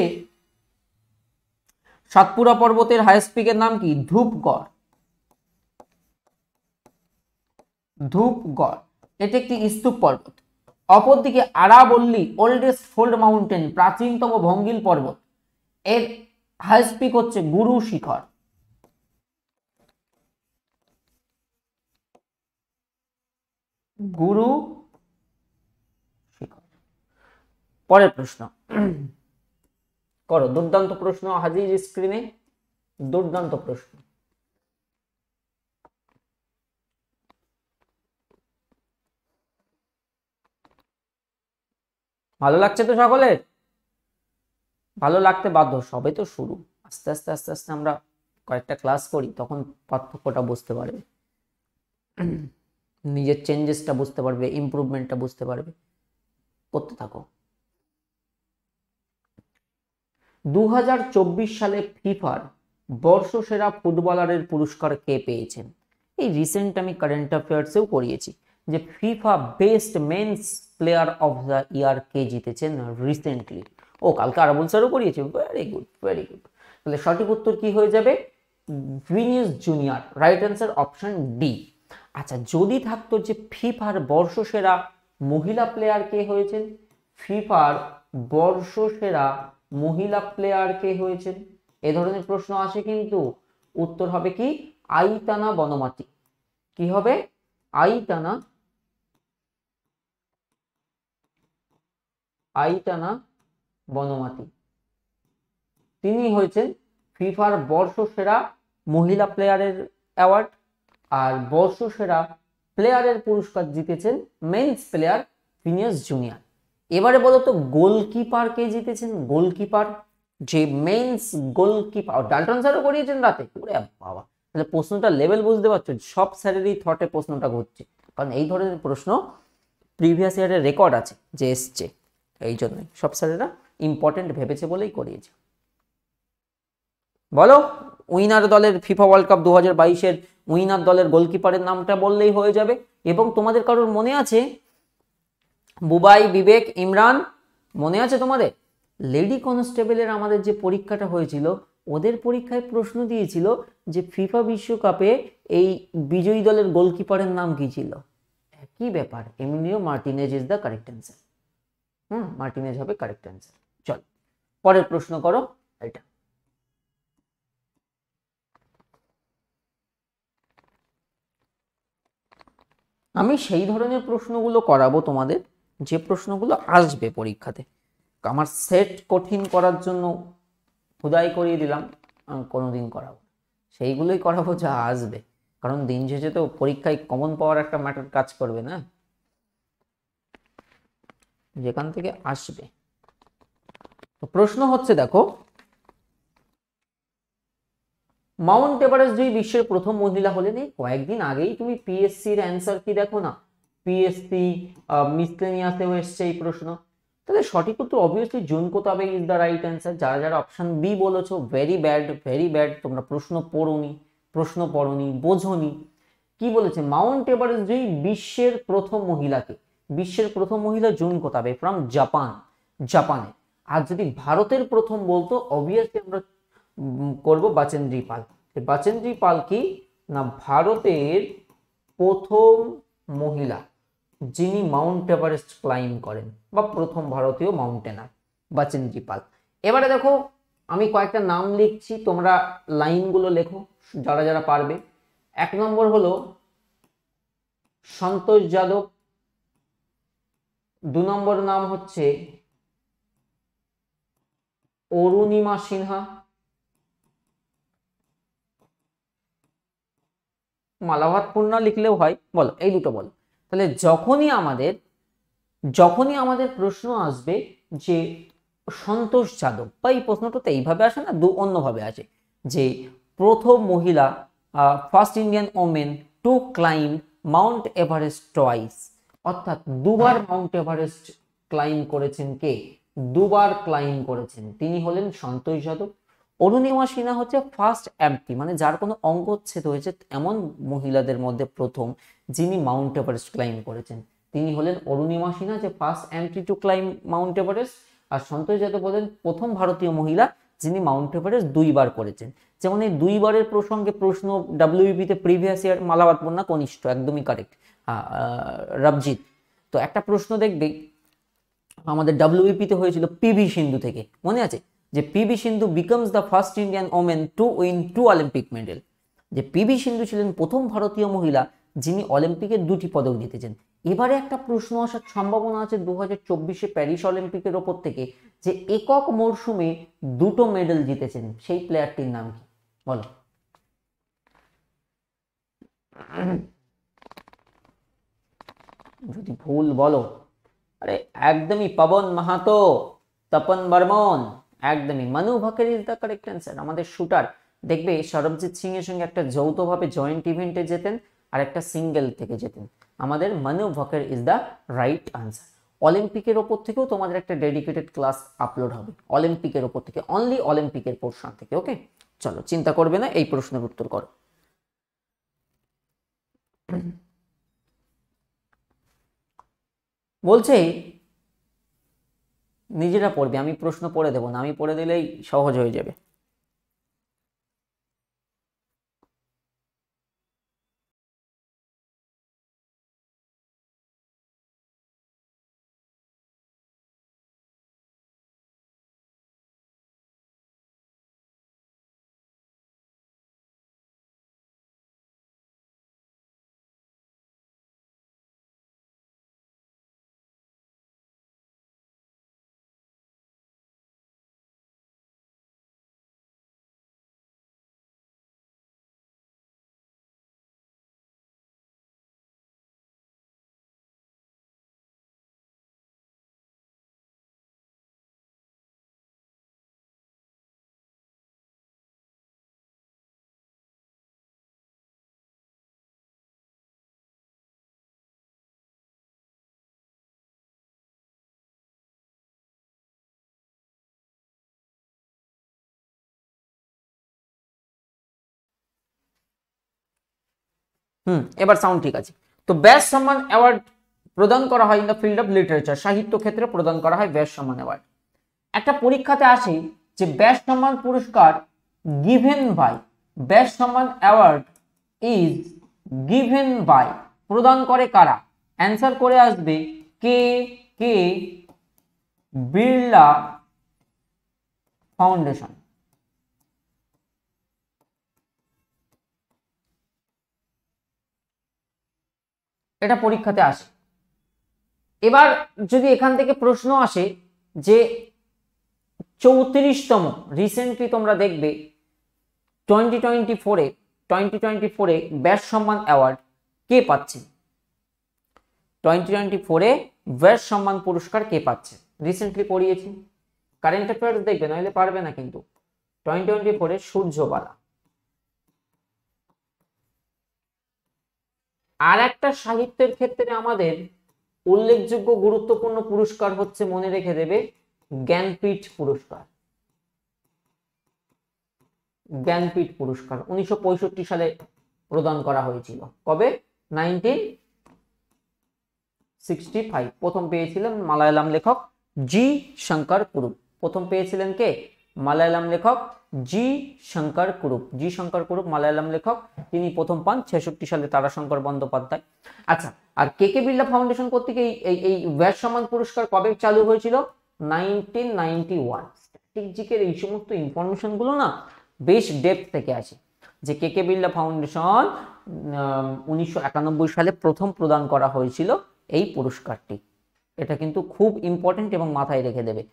সাতপুরা পর্বতের হাইয়েস্ট পিকের নাম কি? ধূপগড়। ধূপগড় এটি একটি স্তূপ পর্বত। অপরদিকে আরাবল্লী ওল্ডেস্ট ফোল্ড মাউন্টেন, প্রাচীনতম ভঙ্গিল পর্বত, এর হাইয়েস্ট পিক হচ্ছে গুরু শিখর। গুরু শিখর। পরের প্রশ্ন করো, দুর্দান্ত প্রশ্ন হাজির স্ক্রিনে, দুর্দান্ত প্রশ্ন। ভালো লাগছে তো সকলের? ভালো লাগতে বাধ্য, সবে তো শুরু, আস্তে আস্তে আস্তে আস্তে আমরা কয়েকটা ক্লাস করি, তখন পার্থক্যটা বুঝতে পারবে, নিজের চেঞ্জেসটা বুঝতে পারবে, ইমপ্রুভমেন্টটা বুঝতে পারবে, করতে থাকো। 2024 সালে ফিফার বর্ষসেরা ফুটবলারের পুরস্কার কে পেয়েছেন? এই রিসেন্ট আমি কারেন্ট অ্যাফেয়ার্সেও করিয়েছি যে FIFA best men's player of the year কে জিতেছেন রিসেন্টলি। ও কালকে আরাবুল স্যারও করিয়েছে, ভেরি গুড ভেরি গুড। তাহলে সঠিক উত্তর কি হয়ে যাবে? Vinicius junior, right answer option D. আচ্ছা, যদি থাকতো যে ফিফার বর্ষসেরা মহিলা প্লেয়ার কে হয়েছেন, ফিফার বর্ষসেরা মহিলা প্লেয়ার কে হয়েছেন, এ ধরনের প্রশ্ন আসে কিন্তু, উত্তর হবে কি? আইতানা বনমাতি। কি হবে? আইতানা বনমাতি, তিনি হয়েছেন ফিফার বর্ষসেরা মহিলা প্লেয়ারের অ্যাওয়ার্ড, আর বর্ষসেরা প্লেয়ারের পুরস্কার জিতেছেন মেন্স প্লেয়ার ভিনিসিয়াস জুনিয়র। এবারে বলো তো গোলকিপার কে জিতেছেন? গোলকিপার, যে মেন্স গোলকিপার, ডাল্টন স্যারও করিয়েছেন রাতে, ওরে বাবা। তাহলে প্রশ্নটা লেভেল বুঝতে পারছো, সব স্যারেরই থটে প্রশ্নটা ঘুরছে, কারণ এই ধরনের প্রশ্ন প্রিভিয়াস ইয়ারের রেকর্ড আছে যে এসছে, এই জন্যই সব স্যারেরা ইম্পর্টেন্ট ভেবেছে বলেই করিয়েছে। বলো, উইনার দলের ফিফা ওয়ার্ল্ড কাপ 2022-এর উইনার দলের গোলকিপারের নামটা বললেই হয়ে যাবে। এবং তোমাদের কারোর মনে আছে, বুবাই, বিবেক, ইমরান, মনে আছে তোমাদের? লেডি কনস্টেবলের আমাদের যে পরীক্ষাটা হয়েছিল, ওদের পরীক্ষায় প্রশ্ন দিয়েছিল যে ফিফা বিশ্বকাপে এই বিজয়ী দলের গোলকিপারের নাম কি ছিল? একই ব্যাপার, Emilio Martinez is the correct answer. Martinez হবে কারেক্ট অ্যান্সার। চল পরের প্রশ্ন করো। এটা আমি সেই ধরনের প্রশ্নগুলো করাবো তোমাদের, যে প্রশ্নগুলো আসবে পরীক্ষাতে। আমার সেট কঠিন করার জন্য খুদাই করিয়ে দিলাম, আমি কোনোদিন করাবো, সেইগুলোই করাবো যা আসবে, কারণ দিন শেষে তো পরীক্ষায় কমন পাওয়ার একটা ম্যাটার কাজ করবে না, যেখান থেকে আসবে। তো প্রশ্ন হচ্ছে, দেখো, মাউন্ট এভারেস্ট জয়ী বিশ্বের প্রথম মহিলা হলেন, এই কয়েকদিন আগেই তুমি পিএসসির অ্যান্সার কি দেখো না, পিএসসি মিসলেনিয়াসেও এসছে এই প্রশ্ন। তাহলে সঠিক উত্তর অবভিয়াসলি জুনকো তাবে ইজ দ্য রাইট অ্যান্সার। যারা যারা অপশন বি বলেছো, ভেরি ব্যাড ভেরি ব্যাড, তোমরা প্রশ্ন পড়োনি, প্রশ্ন পড়নি, বোঝনি। কি বলেছে? মাউন্ট এভারেস্ট জয়ী বিশ্বের প্রথম মহিলাকে, বিশ্বের প্রথম মহিলা জুন কোথাবে? ফ্রম জাপান, জাপানে। আর যদি ভারতের প্রথম বলতো অবভিয়াসলি আমরা করব বাচেন্দ্রী পাল। বাচেন্দ্রী পাল কি না ভারতের প্রথম মহিলা যিনি মাউন্ট এভারেস্ট ক্লাইম্ব করেন, বা প্রথম ভারতীয় মাউন্টেনার বাচেন্দ্রী পাল। এবারে দেখো আমি কয়েকটা নাম লিখছি, তোমরা লাইনগুলো লেখো যারা যারা পারবে। 1 নম্বর হলো সন্তোষ যাদব, 2 নম্বর নাম হচ্ছে অরুণিমা সিনহা, মালাভাত পূর্ণা লিখলেও হয়, বলো এই দুটো বলো। তাহলে যখনই আমাদের প্রশ্ন আসবে যে সন্তোষ যাদব, বা এই প্রশ্নটা তো এইভাবে আসে না, অন্যভাবে আসে যে প্রথম মহিলা, first Indian women two climb Mount Everest twice, অর্থাৎ দুবার মাউন্ট এভারেস্ট ক্লাইম্ব করেছেন কে? দুবার ক্লাইম্ব করেছেন, তিনি হলেন সন্তোষ যাদব। অরুণিমা সিনহা হচ্ছে ফার্স্ট এমপি, মানে যার কোনো অঙ্গচ্ছেদ হয়েছে এমন মহিলাদের মধ্যে প্রথম যিনি মাউন্ট এভারেস্ট ক্লাইম্ব করেছেন, তিনি হলেন অরুণিমা সিনহা, যে first amputee to climb Mount Everest. আর সন্তোষ যাদব হলেন প্রথম ভারতীয় মহিলা যিনি মাউন্ট এভারেস্ট 2 বার করেছেন। যেমন এই 2 বারের প্রসঙ্গে প্রশ্ন ডাব্লিউবিপি তে প্রিভিয়াস ইয়ার মালাবাদ পূর্ণা কনিষ্ঠ, একদমই কারেক্ট, রবজিৎ। তো একটা প্রশ্ন দেখবে আমাদের ডাব্লিউবিপি তে হয়েছিল পিভি সিন্ধু থেকে, মনে আছে? যে PV Sindhu becomes the first Indian women to win 2 Olympic medal, যে পিভি সিন্ধু ছিলেন প্রথম ভারতীয় মহিলা যিনি অলিম্পিকে 2টি পদক জিতেছেন। এবারে একটা প্রশ্ন আসার সম্ভাবনা আছে 2024 প্যারিস অলিম্পিকের ওপর থেকে, যে একক মরশুমে 2টো মেডেল জিতেছেন, সেই প্লেয়ারটির নাম কি? বলো। যদি ভুল বলো, আরে একদমই পবন মাহাতো, তপন বর্মন, একদমই। মানু Bhaker is the correct answer. আমাদের শুটার দেখবে সরবজিৎ সিং এর সঙ্গে একটা যৌথভাবে জয়েন্ট ইভেন্টে যেতেন আর একটা সিঙ্গেল থেকে যেতেন। আমাদের মানু Bhaker is the right answer. অলিম্পিকের ওপর থেকেও তোমাদের একটা ডেডিকেটেড ক্লাস আপলোড হবে, অলিম্পিকের ওপর থেকে, অনলি অলিম্পিকের পোর্শন থেকে। ওকে, চলো চিন্তা করবে না, এই প্রশ্নের উত্তর করো। বলছে নিজেরা পড়বে, আমি প্রশ্ন পড়ে দেবো না, আমি পড়ে দিলেই সহজ হয়ে যাবে। এবার সাউন্ড ঠিক আছে। তো ব্যাস সম্মান অ্যাওয়ার্ড প্রদান করা হয় in the field of literature, সাহিত্য ক্ষেত্রে প্রদান করা হয় ব্যাস সম্মান অ্যাওয়ার্ড। একটা পরীক্ষাতে আসে যে ব্যাস সম্মান পুরস্কার গিভেন বাই, ব্যাস সম্মান অ্যাওয়ার্ড ইজ গিভেন বাই, প্রদান করে কারা? অ্যান্সার করে আসবে কে কে বিড়লা ফাউন্ডেশন। এটা পরীক্ষাতে আসে। এবার যদি এখান থেকে প্রশ্ন আসে যে 34তম, রিসেন্টলি তোমরা দেখবে 2024-এ ব্যাস সম্মান অ্যাওয়ার্ড কে পাচ্ছে? 2024-এ ব্যাস সম্মান পুরস্কার কে পাচ্ছে? রিসেন্টলি পড়িয়েছি, কারেন্ট অ্যাফেয়ার্স দেখবে, নইলে পারবে না কিন্তু। 2024-এ সূর্যবালা। আর একটা সাহিত্যের ক্ষেত্রে আমাদের উল্লেখযোগ্য গুরুত্বপূর্ণ পুরস্কার হচ্ছে, মনে রেখে দেবে, জ্ঞানপীঠ পুরস্কার। জ্ঞানপীঠ পুরস্কার 1965 সালে প্রদান করা হয়েছিল। কবে? 1965। প্রথম পেয়েছিলেন মালায়ালাম লেখক জি শঙ্কর কুরুপ। প্রথম পেয়েছিলেন কে? মালায়ালাম লেখক জি শঙ্কর কুরুপ। জি শঙ্কর কুরুপ মালায়ালাম লেখক, তিনি প্রথম পান 66 সালে তারাশঙ্কর বন্দ্যোপাধ্যায়। আচ্ছা, আর কে কে বিড়লা ফাউন্ডেশন কর্তৃক এই ব্যাস সম্মান পুরস্কার কবে চালু হয়েছিল? 1991। স্ট্র্যাটেজিকের এই সমস্ত ইনফরমেশন গুলো না বেশ ডেপথ থেকে আসে, যে কে কে বিড়লা ফাউন্ডেশন 1991 সালে প্রথম প্রদান করা হয়েছিল এই পুরস্কারটি। এটা কিন্তু খুব ইম্পর্টেন্ট এবং মাথায় রেখে দেবে।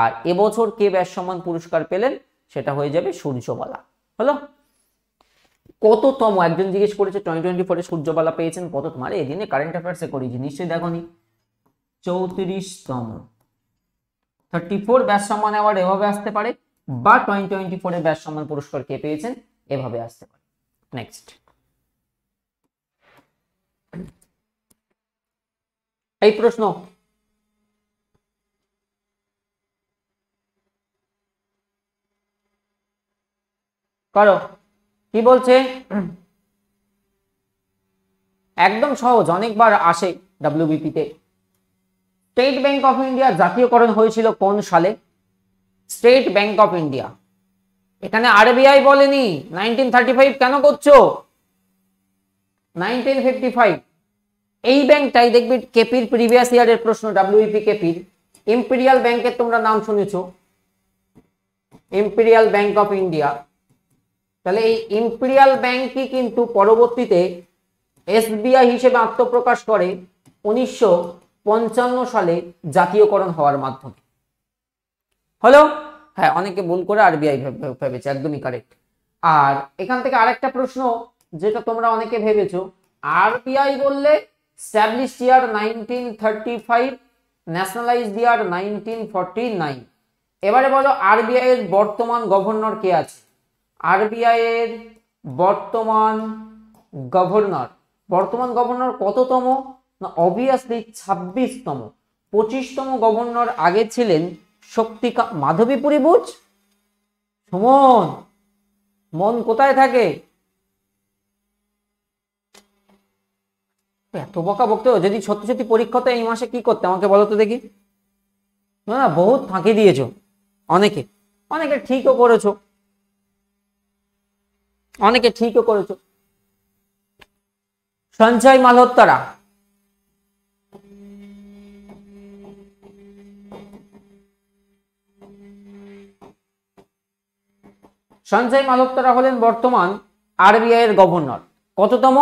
আর এবছর কে ব্যাস সম্মান পুরস্কার পেলেন সেটা হয়ে যাবে সূর্যবালা। হলো কততম? একজন জিজ্ঞেস করেছে 2024 সূর্যবালা পেয়েছেন কত তোমার? এই দিনে কারেন্ট অ্যাফেয়ার্সে করেছি, নিশ্চয়ই দেখোনি। 34তম। 34 ব্যাস সম্মান অ্যাওয়ার্ড এভাবে আসতে পারে, বা 2024 এর ব্যাস সম্মান পুরস্কার কে পেয়েছেন এভাবে আসতে পারে। নেক্সট, এই প্রশ্ন করো, কি বলছে? একদম সহজ, অনেকবার আসে ডব্লিউবিপি তে। স্টেট ব্যাংক অফ ইন্ডিয়া জাতীয়করণ হয়েছিল কোন সালে? স্টেট ব্যাংক অফ ইন্ডিয়া, এখানে আরবিআই বলেনি। 1935 কেন করছো? 1955। এই ব্যাংকটাই দেখবি কেপির প্রিভিয়াস ইয়ারের প্রশ্ন, ডব্লিউবিপি কেপির। ইম্পেরিয়াল ব্যাংকের তোমরা নাম শুনেছো, ইম্পেরিয়াল ব্যাংক অফ ইন্ডিয়া। তাহলে এই ইম্পেরিয়াল ব্যাংকই কিন্তু পরবর্তীতে এসবিআই হিসেবে আত্মপ্রকাশ করে 1955 সালে জাতীয়করণ হওয়ার মাধ্যমে। হলো? হ্যাঁ, অনেকে ভুল করে আরবিআই ভেবেছে, একদমই কারেক্ট। আর এখান থেকে আরেকটা প্রশ্ন যেটা তোমরা অনেকে ভেবেছো, আরবিআই বললে established year 1935, ন্যাশনালাইজড ইয়ার 1949। এবারে বলো আরবিআই এর বর্তমান গভর্নর কে আছে? আরবিআই এর বর্তমান গভর্নর কততম? না অবভিয়াসলি 26তম। 25তম গভর্নর আগে ছিলেন মাধবীপুরী বুঝ। সুমন, মন কোথায় থাকে? এত বকা বকতে, যদি সত্যি সত্যি পরীক্ষাতে এই মাসে কি করতে আমাকে বলো তো দেখি। না, বহুত ফাঁকি দিয়েছো, অনেকে ঠিকও করেছো, সঞ্জয় মালহোত্রা। সঞ্জয় মালহোত্রা হলেন বর্তমান আরবিআই এর গভর্নর। কততম?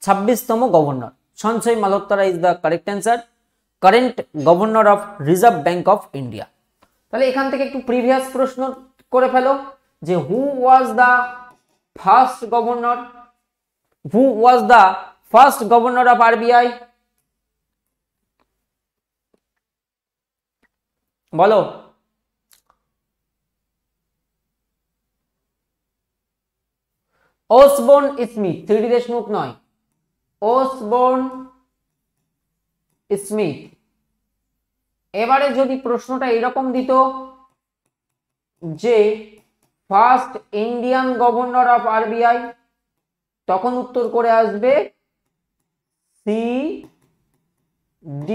26তম governor. Sanjay Malhotra is the correct answer, current governor of Reserve Bank of India. তাহলে এখান থেকে একটু প্রিভিয়াস প্রশ্ন করে ফেলো, যে who was the first governor of RBI? বলো। ওসবোর্ন স্মিথ, 3D দেশমুখ নয়, ওসবোর্ন স্মিথ। এবারে যদি প্রশ্নটা এরকম দিত যে first Indian governor of RBI, তখন উত্তর করে আসবে CD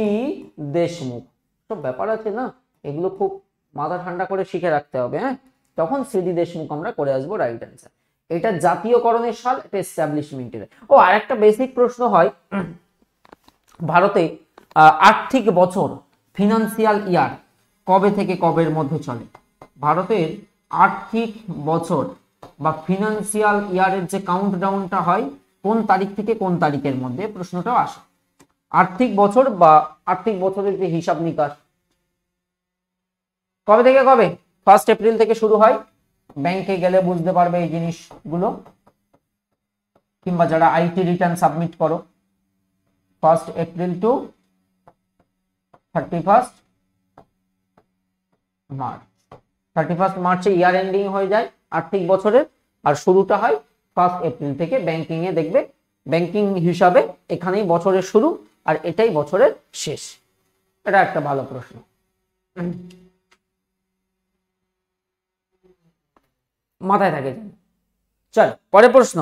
দেশমুখ। সব ব্যাপার আছে না, এগুলো খুব মাথা ঠান্ডা করে শিখে রাখতে হবে। হ্যাঁ, তখন CD দেশমুখ আমরা করে আসবো রাইট অ্যান্সার। এটা জাতীয়করণের সাল, এটা এস্টাবলিশমেন্টের। ও আর একটা বেসিক প্রশ্ন হয়, ভারতে আর্থিক বছর ফিনান্সিয়াল ইয়ার কবে থেকে কবের মধ্যে চলে? ভারতের আর্থিক বছর বা ফিনান্সিয়াল ইয়ারের যে কাউন্টডাউনটা হয় কোন তারিখ থেকে কোন তারিখের মধ্যে, প্রশ্নটাও আসে। আর্থিক বছর বা আর্থিক বছরের যে হিসাব নিকাশ কবে থেকে কবে? 1 এপ্রিল থেকে শুরু হয়। ব্যাংকে গেলে বুঝতে পারবে এই জিনিসগুলো, কিংবা যারা আইটি রিটার্ন সাবমিট করো, 1 এপ্রিল টু 31 মার্চ। 31 মার্চে ইয়ার এন্ডিং হয়ে যায় আর্থিক বছরের, আর শুরুটা হয় 1 এপ্রিল থেকে। ব্যাংকিং এ দেখবে, ব্যাংকিং হিসাবে এখানেই বছরের শুরু আর এটাই বছরের শেষ। এটা একটা ভালো প্রশ্ন। মাথায় থাকে। চল পরের প্রশ্ন।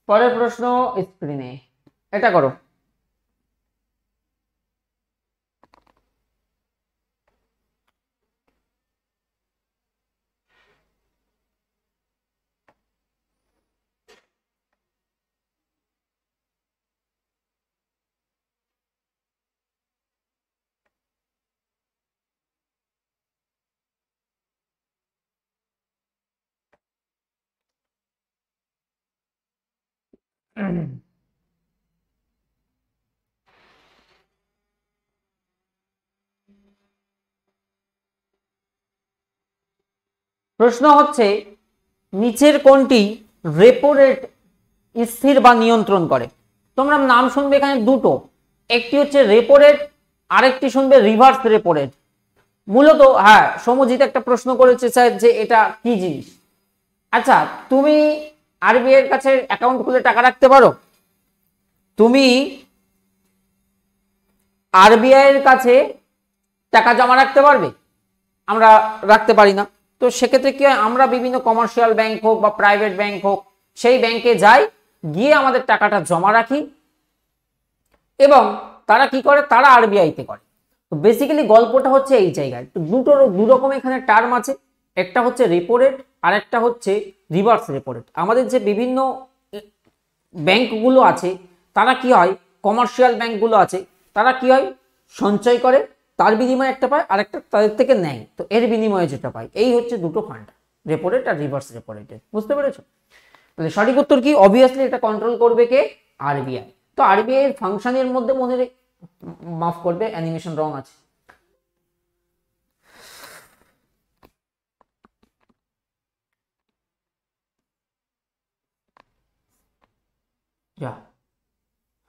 পরের প্রশ্ন স্ক্রিনে, এটা করো। প্রশ্ন হচ্ছে নিচের কোনটি রেপো রেট স্থির বা নিয়ন্ত্রণ করে? তোমরা নাম শুনবে এখানে দুটো, একটি হচ্ছে রেপো রেট, আরেকটি শুনবে রিভার্স রেপো রেট। মূলত হ্যাঁ, সমজিৎ একটা প্রশ্ন করেছে স্যার যে এটা কি জিনিস। আচ্ছা, তুমি আরবিআই এর কাছে অ্যাকাউন্ট খুলে টাকা রাখতে পারো? তুমি আরবিআই এর কাছে টাকা জমা রাখতে পারবে? আমরা রাখতে পারি না। তো সেক্ষেত্রে কি হয়, আমরা বিভিন্ন কমার্শিয়াল ব্যাংক হোক বা প্রাইভেট ব্যাংক হোক, সেই ব্যাংকে যাই, গিয়ে আমাদের টাকাটা জমা রাখি এবং তারা কি করে, তারা আরবিআইতে করে। তো বেসিক্যালি গল্পটা হচ্ছে এই জায়গায়। তো দু রকম এখানে টার্ম আছে, একটা হচ্ছে রেপো রেট আর একটা হচ্ছে রিভার্স রেপো রেট। আমাদের যে বিভিন্ন ব্যাংকগুলো আছে তারা কি হয়, কমার্শিয়াল ব্যাংকগুলো আছে তারা কি হয়, সঞ্চয় করে, তার বিনিময়ে একটা পায় আর একটা তাদের থেকে নেয়, তো এর বিনিময়ে যেটা পায়, এই হচ্ছে দুটো ফান্ড, রেপো রেট আর রিভার্স রেপো রেট। বুঝতে পেরেছো? তাহলে সঠিক উত্তর কি? অবভিয়াসলি এটা কন্ট্রোল করবে কে? আরবিআই। তো আরবিআই এর ফাংশনের মধ্যে মনে মাফ করবে, অ্যানিমেশন রং আছে। যা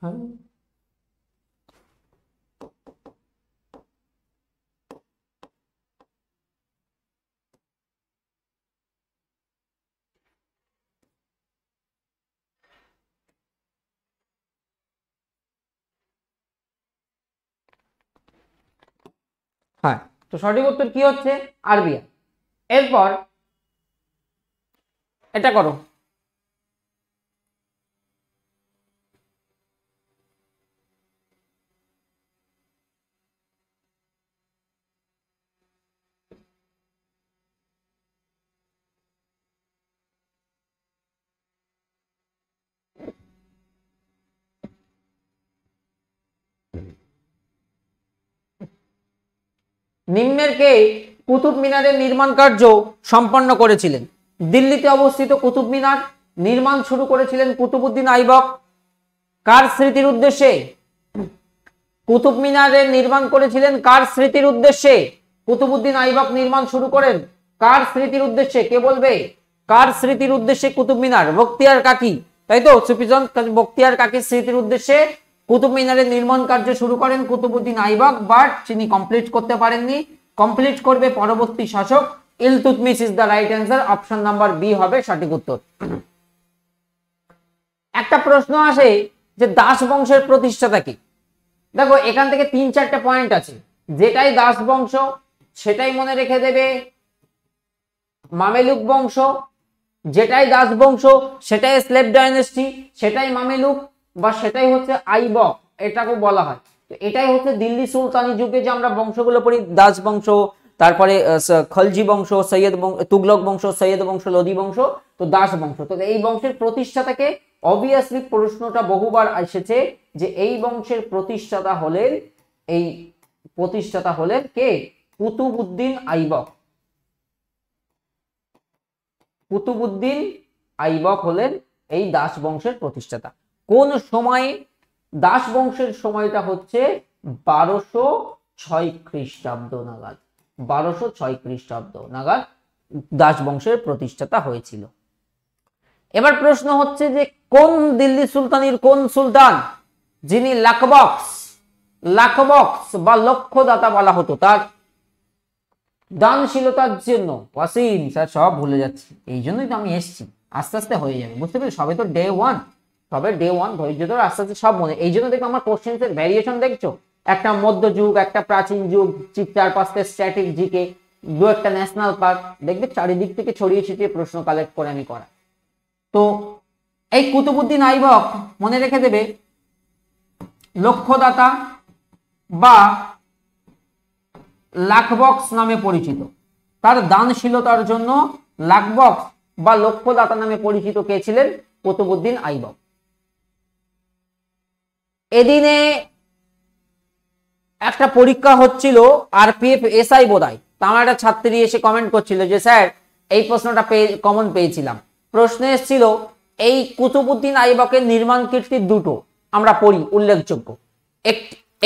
হ্যাঁ, হ্যাঁ। তো সঠিক উত্তর কি হচ্ছে? আরবিআই। এরপর এটা করো। নিম্নের কে কুতুব মিনারের নির্মাণ কার্য সম্পন্ন করেছিলেন? দিল্লিতে অবস্থিত কুতুব মিনার নির্মাণ শুরু করেছিলেন কুতুবউদ্দিন আইবক। কার স্মৃতির উদ্দেশ্যে? কুতুব মিনারের নির্মাণ করেছিলেন কার স্মৃতির উদ্দেশ্যে? কুতুবউদ্দিন আইবক নির্মাণ শুরু করেন কার স্মৃতির উদ্দেশ্যে? কে বলবে কার স্মৃতির উদ্দেশ্যে কুতুব মিনার? বখতিয়ার কাকি, তাই তো সুফিজন, বখতিয়ার কাকির স্মৃতির উদ্দেশ্যে কুতুব মিনারের নির্মাণ কার্য শুরু করেন কুতুবউদ্দিন আইবক, বাট তিনি কমপ্লিট করতে পারেননি। কমপ্লিট করবে পরবর্তী শাসক Iltutmish. Is the right answer, option number B হবে সঠিক উত্তর। একটা প্রশ্ন আসে যে দাস বংশের প্রতিষ্ঠাতা কি? দেখো এখান থেকে 3-4টে পয়েন্ট আছে, যেটাই দাস বংশ সেটাই মনে রেখে দেবে মামেলুক বংশ, যেটাই দাস বংশ সেটাই স্লেভ ডাইনেস্টি, সেটাই মামেলুক বা সেটাই হচ্ছে আইবক, এটাকে বলা হয়। তো এটাই হচ্ছে দিল্লি সুলতানি যুগে যে আমরা বংশগুলো পড়ি, দাস বংশ, তারপরে খলজি বংশ, সৈয়দ তুগলক বংশ, সৈয়দ বংশ, লোদি বংশ, তো দাস বংশ। তো এই বংশের প্রতিষ্ঠাতাকে, অবভিয়াসলি প্রশ্নটা বহুবার এসেছে যে এই বংশের প্রতিষ্ঠাতা হলেন কে? কুতুবউদ্দিন আইবক। কুতুবউদ্দিন আইবক হলেন এই দাস বংশের প্রতিষ্ঠাতা। কোন সময়ে? দাস বংশের সময়টা হচ্ছে 1206 খ্রিস্টাব্দ নাগাদ। 1206 খ্রিস্টাব্দ নাগাদ দাস বংশের প্রতিষ্ঠাতা হয়েছিল। এবার প্রশ্ন হচ্ছে যে কোন দিল্লি সুলতানির কোন সুলতান যিনি লাখবক্স বা লক্ষ্যদাতা বলা হতো, তার দানশীলতার জন্য? ওয়াসিম স্যার সব ভুলে যাচ্ছি, এই জন্যই তো আমি এসেছি, আস্তে আস্তে হয়ে যাবে, বুঝতে পেরেছি? সবে তো ডে ওয়ান, ধৈর্য ধরে আস্তে আস্তে সব মনে। এই জন্য দেখো আমার কোশ্চেন্স এর ভ্যারিয়েশন দেখছো, একটা মধ্যযুগ, একটা প্রাচীন যুগ, 4-5টা স্ট্যাটিক জিকে, 2-একটা ন্যাশনাল পার্ক, দেখবে চারিদিক থেকে ছড়িয়ে ছিটিয়ে প্রশ্ন কালেক্ট করে আমি করা। তো এই কুতুবউদ্দিন আইবক মনে রেখে দেবে লক্ষ্যদাতা বা লাখবক্স নামে পরিচিত। তার দানশীলতার জন্য লাখবক্স বা লক্ষ্যদাতা নামে পরিচিত কে ছিলেন? কুতুবউদ্দিন আইবক। এদিনে একটা পরীক্ষা হচ্ছিল আরপিএফ এসআই বোধহয়, তা আমার একটা ছাত্রী এসে কমেন্ট করছিল যে স্যার এই প্রশ্নটা কমন পেয়েছিলাম। প্রশ্ন এসেছিল এই কুতুবউদ্দিন আইবকের নির্মাণ কীর্তি দুটো আমরা পড়ি উল্লেখযোগ্য।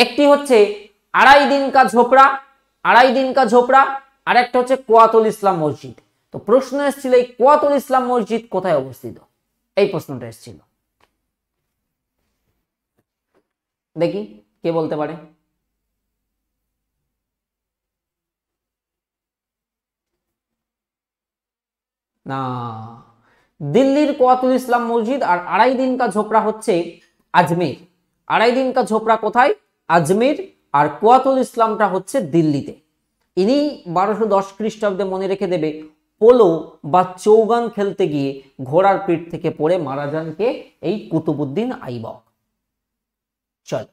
একটি হচ্ছে আড়াই দিন কা ঝোপড়া, আর একটা হচ্ছে কুয়াতুল ইসলাম মসজিদ। তো প্রশ্ন এসেছিল এই কুয়াতুল ইসলাম মসজিদ কোথায় অবস্থিত, এই প্রশ্নটা এসেছিল। দেখি কে বলতে পারে। না, দিল্লির কুয়াতুল ইসলাম মসজিদ আর আড়াই দিন কা ঝোপড়া হচ্ছে আজমির। আড়াই দিন কা ঝোপড়া কোথায়? আজমির। আর কুয়াতুল ইসলামটা হচ্ছে দিল্লিতে। ইনি 1210 খ্রিস্টাব্দে মনে রেখে দেবে পোলো বা চৌগান খেলতে গিয়ে ঘোড়ার পিঠ থেকে পড়ে মারা যান কে? এই কুতুবউদ্দিন আইবক। চল,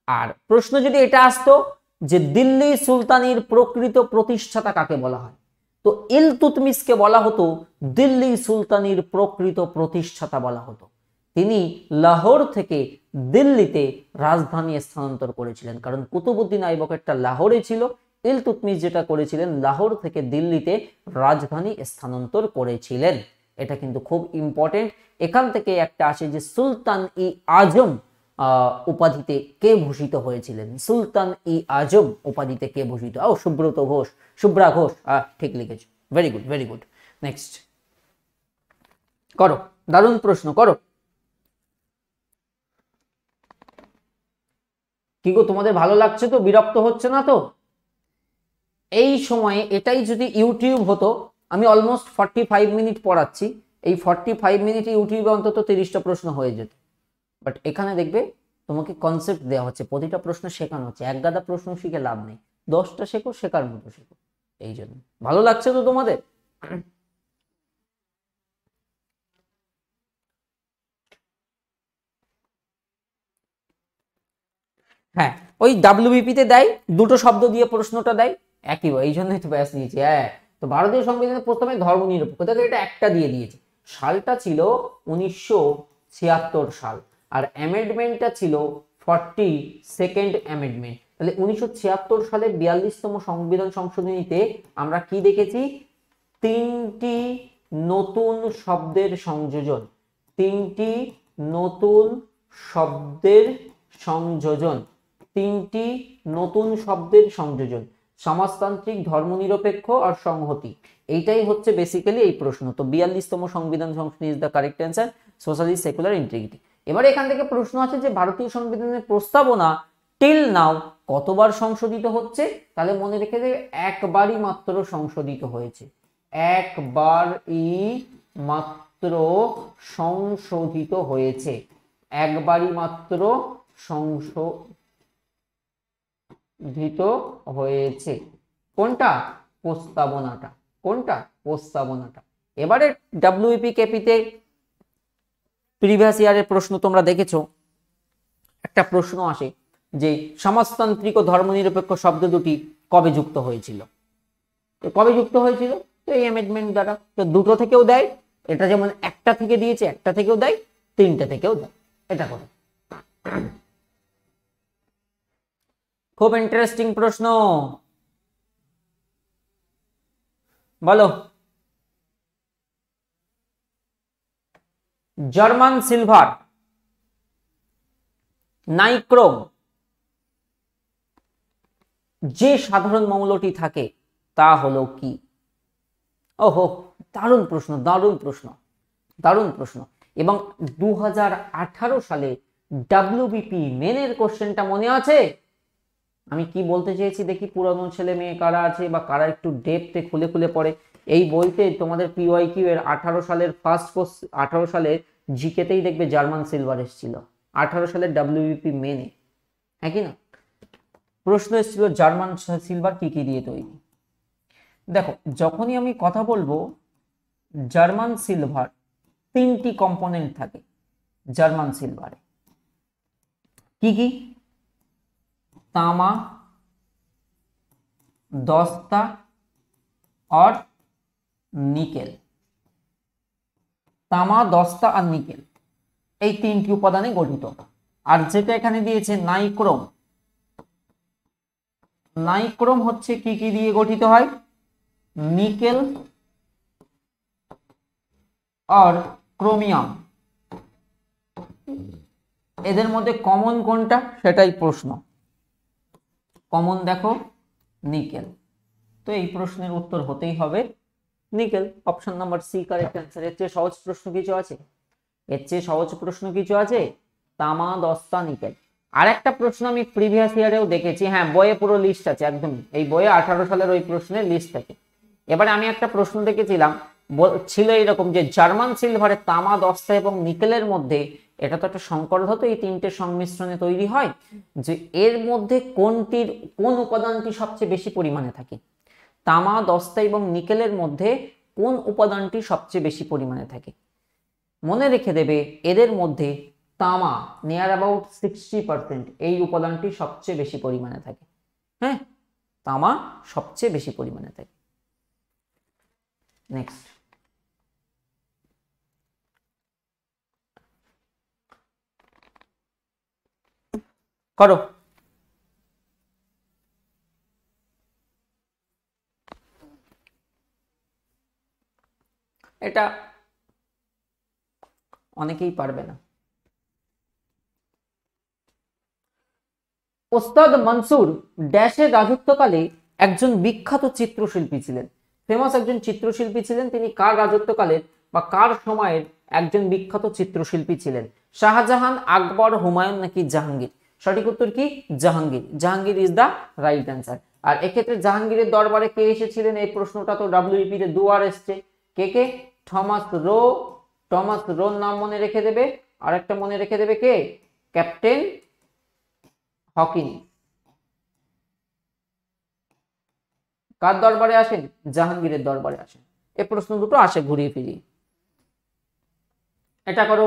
আর প্রশ্ন যদি এটা আসতো যে দিল্লি সুলতানির প্রকৃত প্রতিষ্ঠাতা কাকে বলা হয়, তো ইলতুৎমিশকে বলা হতো দিল্লি সুলতানির প্রকৃত প্রতিষ্ঠাতা বলা হতো। তিনি লাহোর থেকে দিল্লিতে রাজধানী স্থানান্তর করেছিলেন, কারণ কুতুবউদ্দিন আইবকেরটা লাহোরে ছিল, ইলতুৎমিশ যেটা করেছিলেন লাহোর থেকে দিল্লিতে রাজধানী স্থানান্তর করেছিলেন। এটা কিন্তু খুব ইম্পর্টেন্ট। এখান থেকে একটা আসে যে সুলতান ই আজম উপাধিতে কে ভূষিত হয়েছিলেন? সুলতান ই আজম উপাধিতে কে ভূষিত? ও শুভ্রা ঘোষ, ঠিক লিখেছ, very good very good. Next করো, দারুণ প্রশ্ন করো। কি গো তোমাদের ভালো লাগছে তো? বিরক্ত হচ্ছে না তো? এই সময়ে এটাই যদি ইউটিউব হতো, আমি অলমোস্ট 45 মিনিট পড়াচ্ছি, এই 45 মিনিটে ইউটিউবে অন্তত 30টা প্রশ্ন হয়ে যেত। বাট এখানে দেখবে তোমাকে কনসেপ্ট দেওয়া হচ্ছে, প্রতিটা প্রশ্ন শেখানো হচ্ছে। এক গাদা প্রশ্ন শিখে লাভ নেই, 10টা শেখো, শেখার মতো শেখো। এই জন্য ভালো লাগছে তো তোমাদের? হ্যাঁ, ওই ডাব্লিউবিপি তে দেয়, দুটো শব্দ দিয়ে প্রশ্নটা দেয় একই, এই জন্যই তো ব্যাস নিয়েছি। হ্যাঁ, তো ভারতীয় সংবিধানের প্রস্তাবে ধর্মনিরপেক্ষতা, এটা একটা দিয়ে দিয়েছে। সালটা ছিল 1976 সাল, আর অ্যামেন্ডমেন্টটা ছিল 42nd অ্যামেন্ডমেন্ট। তাহলে 1976 সালে 42তম সংবিধান সংশোধনীতে আমরা কি দেখেছি? 3টি নতুন শব্দের সংযোজন, 3টি নতুন শব্দের সংযোজন, 3টি নতুন শব্দের সংযোজন, সমাজতান্ত্রিক, ধর্মনিরপেক্ষ আর সংহতি। এইটাই হচ্ছে বেসিক্যালি এই প্রশ্ন। তো 42তম সংবিধান সংশোধনী is the correct answer, socialist, secular, integrity. এবারে এখান থেকে প্রশ্ন আছে যে ভারতীয় সংবিধানের প্রস্তাবনা টিল নাও কতবার সংশোধিত হচ্ছে? তাহলে মনে রেখে দেবে একবারই মাত্র সংশোধিত হয়েছে, একবারই মাত্র সংশোধিত হয়েছে, একবারই মাত্র সংশোধিত হয়েছে। কোনটা? প্রস্তাবনাটা। কোনটা? প্রস্তাবনাটা। এবারে ডাব্লিউপি কেপিতে প্রিভিয়াস ইয়ারের প্রশ্ন তোমরা দেখেছো, একটা প্রশ্ন আসে যে সমাজতান্ত্রিক ও ধর্মনিরপেক্ষ শব্দ দুটি কবে যুক্ত হয়েছিল? তো কবে যুক্ত হয়েছিল? তো এই অ্যামেন্ডমেন্ট দ্বারা। তো দুটো থেকেও দেয়, এটা যেমন একটা থেকে দিয়েছে, একটা থেকেও দেয়, 3টে থেকেও দেয়। এটা করে খুব ইন্টারেস্টিং প্রশ্ন, বলো। জার্মান সিলভার, নাইক্রোম, যে সাধারণ মৌলটি থাকে তা হলো কি? ওহো, দারুণ প্রশ্ন, দারুণ প্রশ্ন, দারুণ প্রশ্ন। এবং 2018 সালে ডাব্লিউবিপি মেনের কোশ্চেনটা মনে আছে? আমি কি বলতে চেয়েছি দেখি, পুরানো ছেলে মেয়ে কারা আছে বা কারা একটু ডেপথে খুলে খুলে পড়ে। এই বইতে তোমাদের পিওয়াইকিউ এর 18 সালের ফার্স্ট 18 সালের জিকেতেই দেখবে জার্মান সিলভার এসেছিল, 18 সালের ডাব্লিউবিপি মেনে, হ্যাঁ কি না? প্রশ্ন এসেছিল জার্মান সিলভার কি কি দিয়ে তৈরি। দেখো যখনই আমি কথা বলবো জার্মান সিলভার, তিনটি কম্পোনেন্ট থাকে জার্মান সিলভারে। কি কি? তামা, দস্তা আর নিকেল। তামা, দস্তা আর নিকেল, এই তিনটি উপাদানে গঠিত। আর যেটা এখানে দিয়েছে নাইক্রোম, নাইক্রোম হচ্ছে কি কি দিয়ে গঠিত হয়? নিকেল আর ক্রোমিয়াম। এদের মধ্যে কমন কোনটা সেটাই প্রশ্ন। কমন দেখো নিকেল, তো এই প্রশ্নের উত্তর হতেই হবে nickel. Option number C correct answer. এর চেয়ে সহজ প্রশ্ন কিছু আছে? এর চেয়ে সহজ প্রশ্ন কিছু আছে? তামা, দস্তা, নিকেল। আর একটা প্রশ্ন আমি প্রিভিয়াস ইয়ারেও দেখেছি, হ্যাঁ বইয়ে পুরো লিস্ট আছে একদমই, এই বইয়ে 18 সালের ওই প্রশ্নের লিস্ট আছে। এবারে আমি একটা প্রশ্ন দেখেছিলাম, ছিল এরকম যে জার্মান সিলভারে তামা, দস্তা এবং নিকেলের মধ্যে, এটা তো একটা সংকর ধাতু, এই তিনটে সংমিশ্রণে তৈরি হয়, যে এর মধ্যে কোন উপাদানটি সবচেয়ে বেশি পরিমাণে থাকে? তামা, দস্তা এবং নিকেলের মধ্যে কোন উপাদানটি সবচেয়ে বেশি পরিমাণে থাকে? মনে রেখে দেবে এদের মধ্যে তামা নিয়ার অ্যাবাউট 60%, এই উপাদানটি সবচেয়ে বেশি পরিমাণে থাকে। হ্যাঁ, তামা সবচেয়ে বেশি পরিমাণে থাকে। নেক্সট করো। এটা অনেকেই পারবে না। ওস্তাদ মনসুর ড্যাশের রাজত্বকালে একজন বিখ্যাত চিত্রশিল্পী ছিলেন। ফেমাস একজন চিত্রশিল্পী ছিলেন, তিনি কার রাজত্বকালের বা কার সময়ের একজন বিখ্যাত চিত্রশিল্পী ছিলেন? শাহজাহান, আকবর, হুমায়ুন নাকি জাহাঙ্গীর? সঠিক উত্তর কি? Jahangir. Jahangir is the right answer. আর এক্ষেত্রে জাহাঙ্গীরের দরবারে কে এসেছিলেন? এই প্রশ্নটা তো ডাব্লিউপি তে দুবার এসছে। কে কে? Thomas Roe. থমাস রোর নাম মনে রেখে দেবে। আর একটা মনে রেখে দেবে কে? Captain Hawking. কার দরবারে আসেন? জাহাঙ্গীরের দরবারে আসেন। এই প্রশ্ন দুটো আসে ঘুরিয়ে ফিরিয়ে। এটা করো।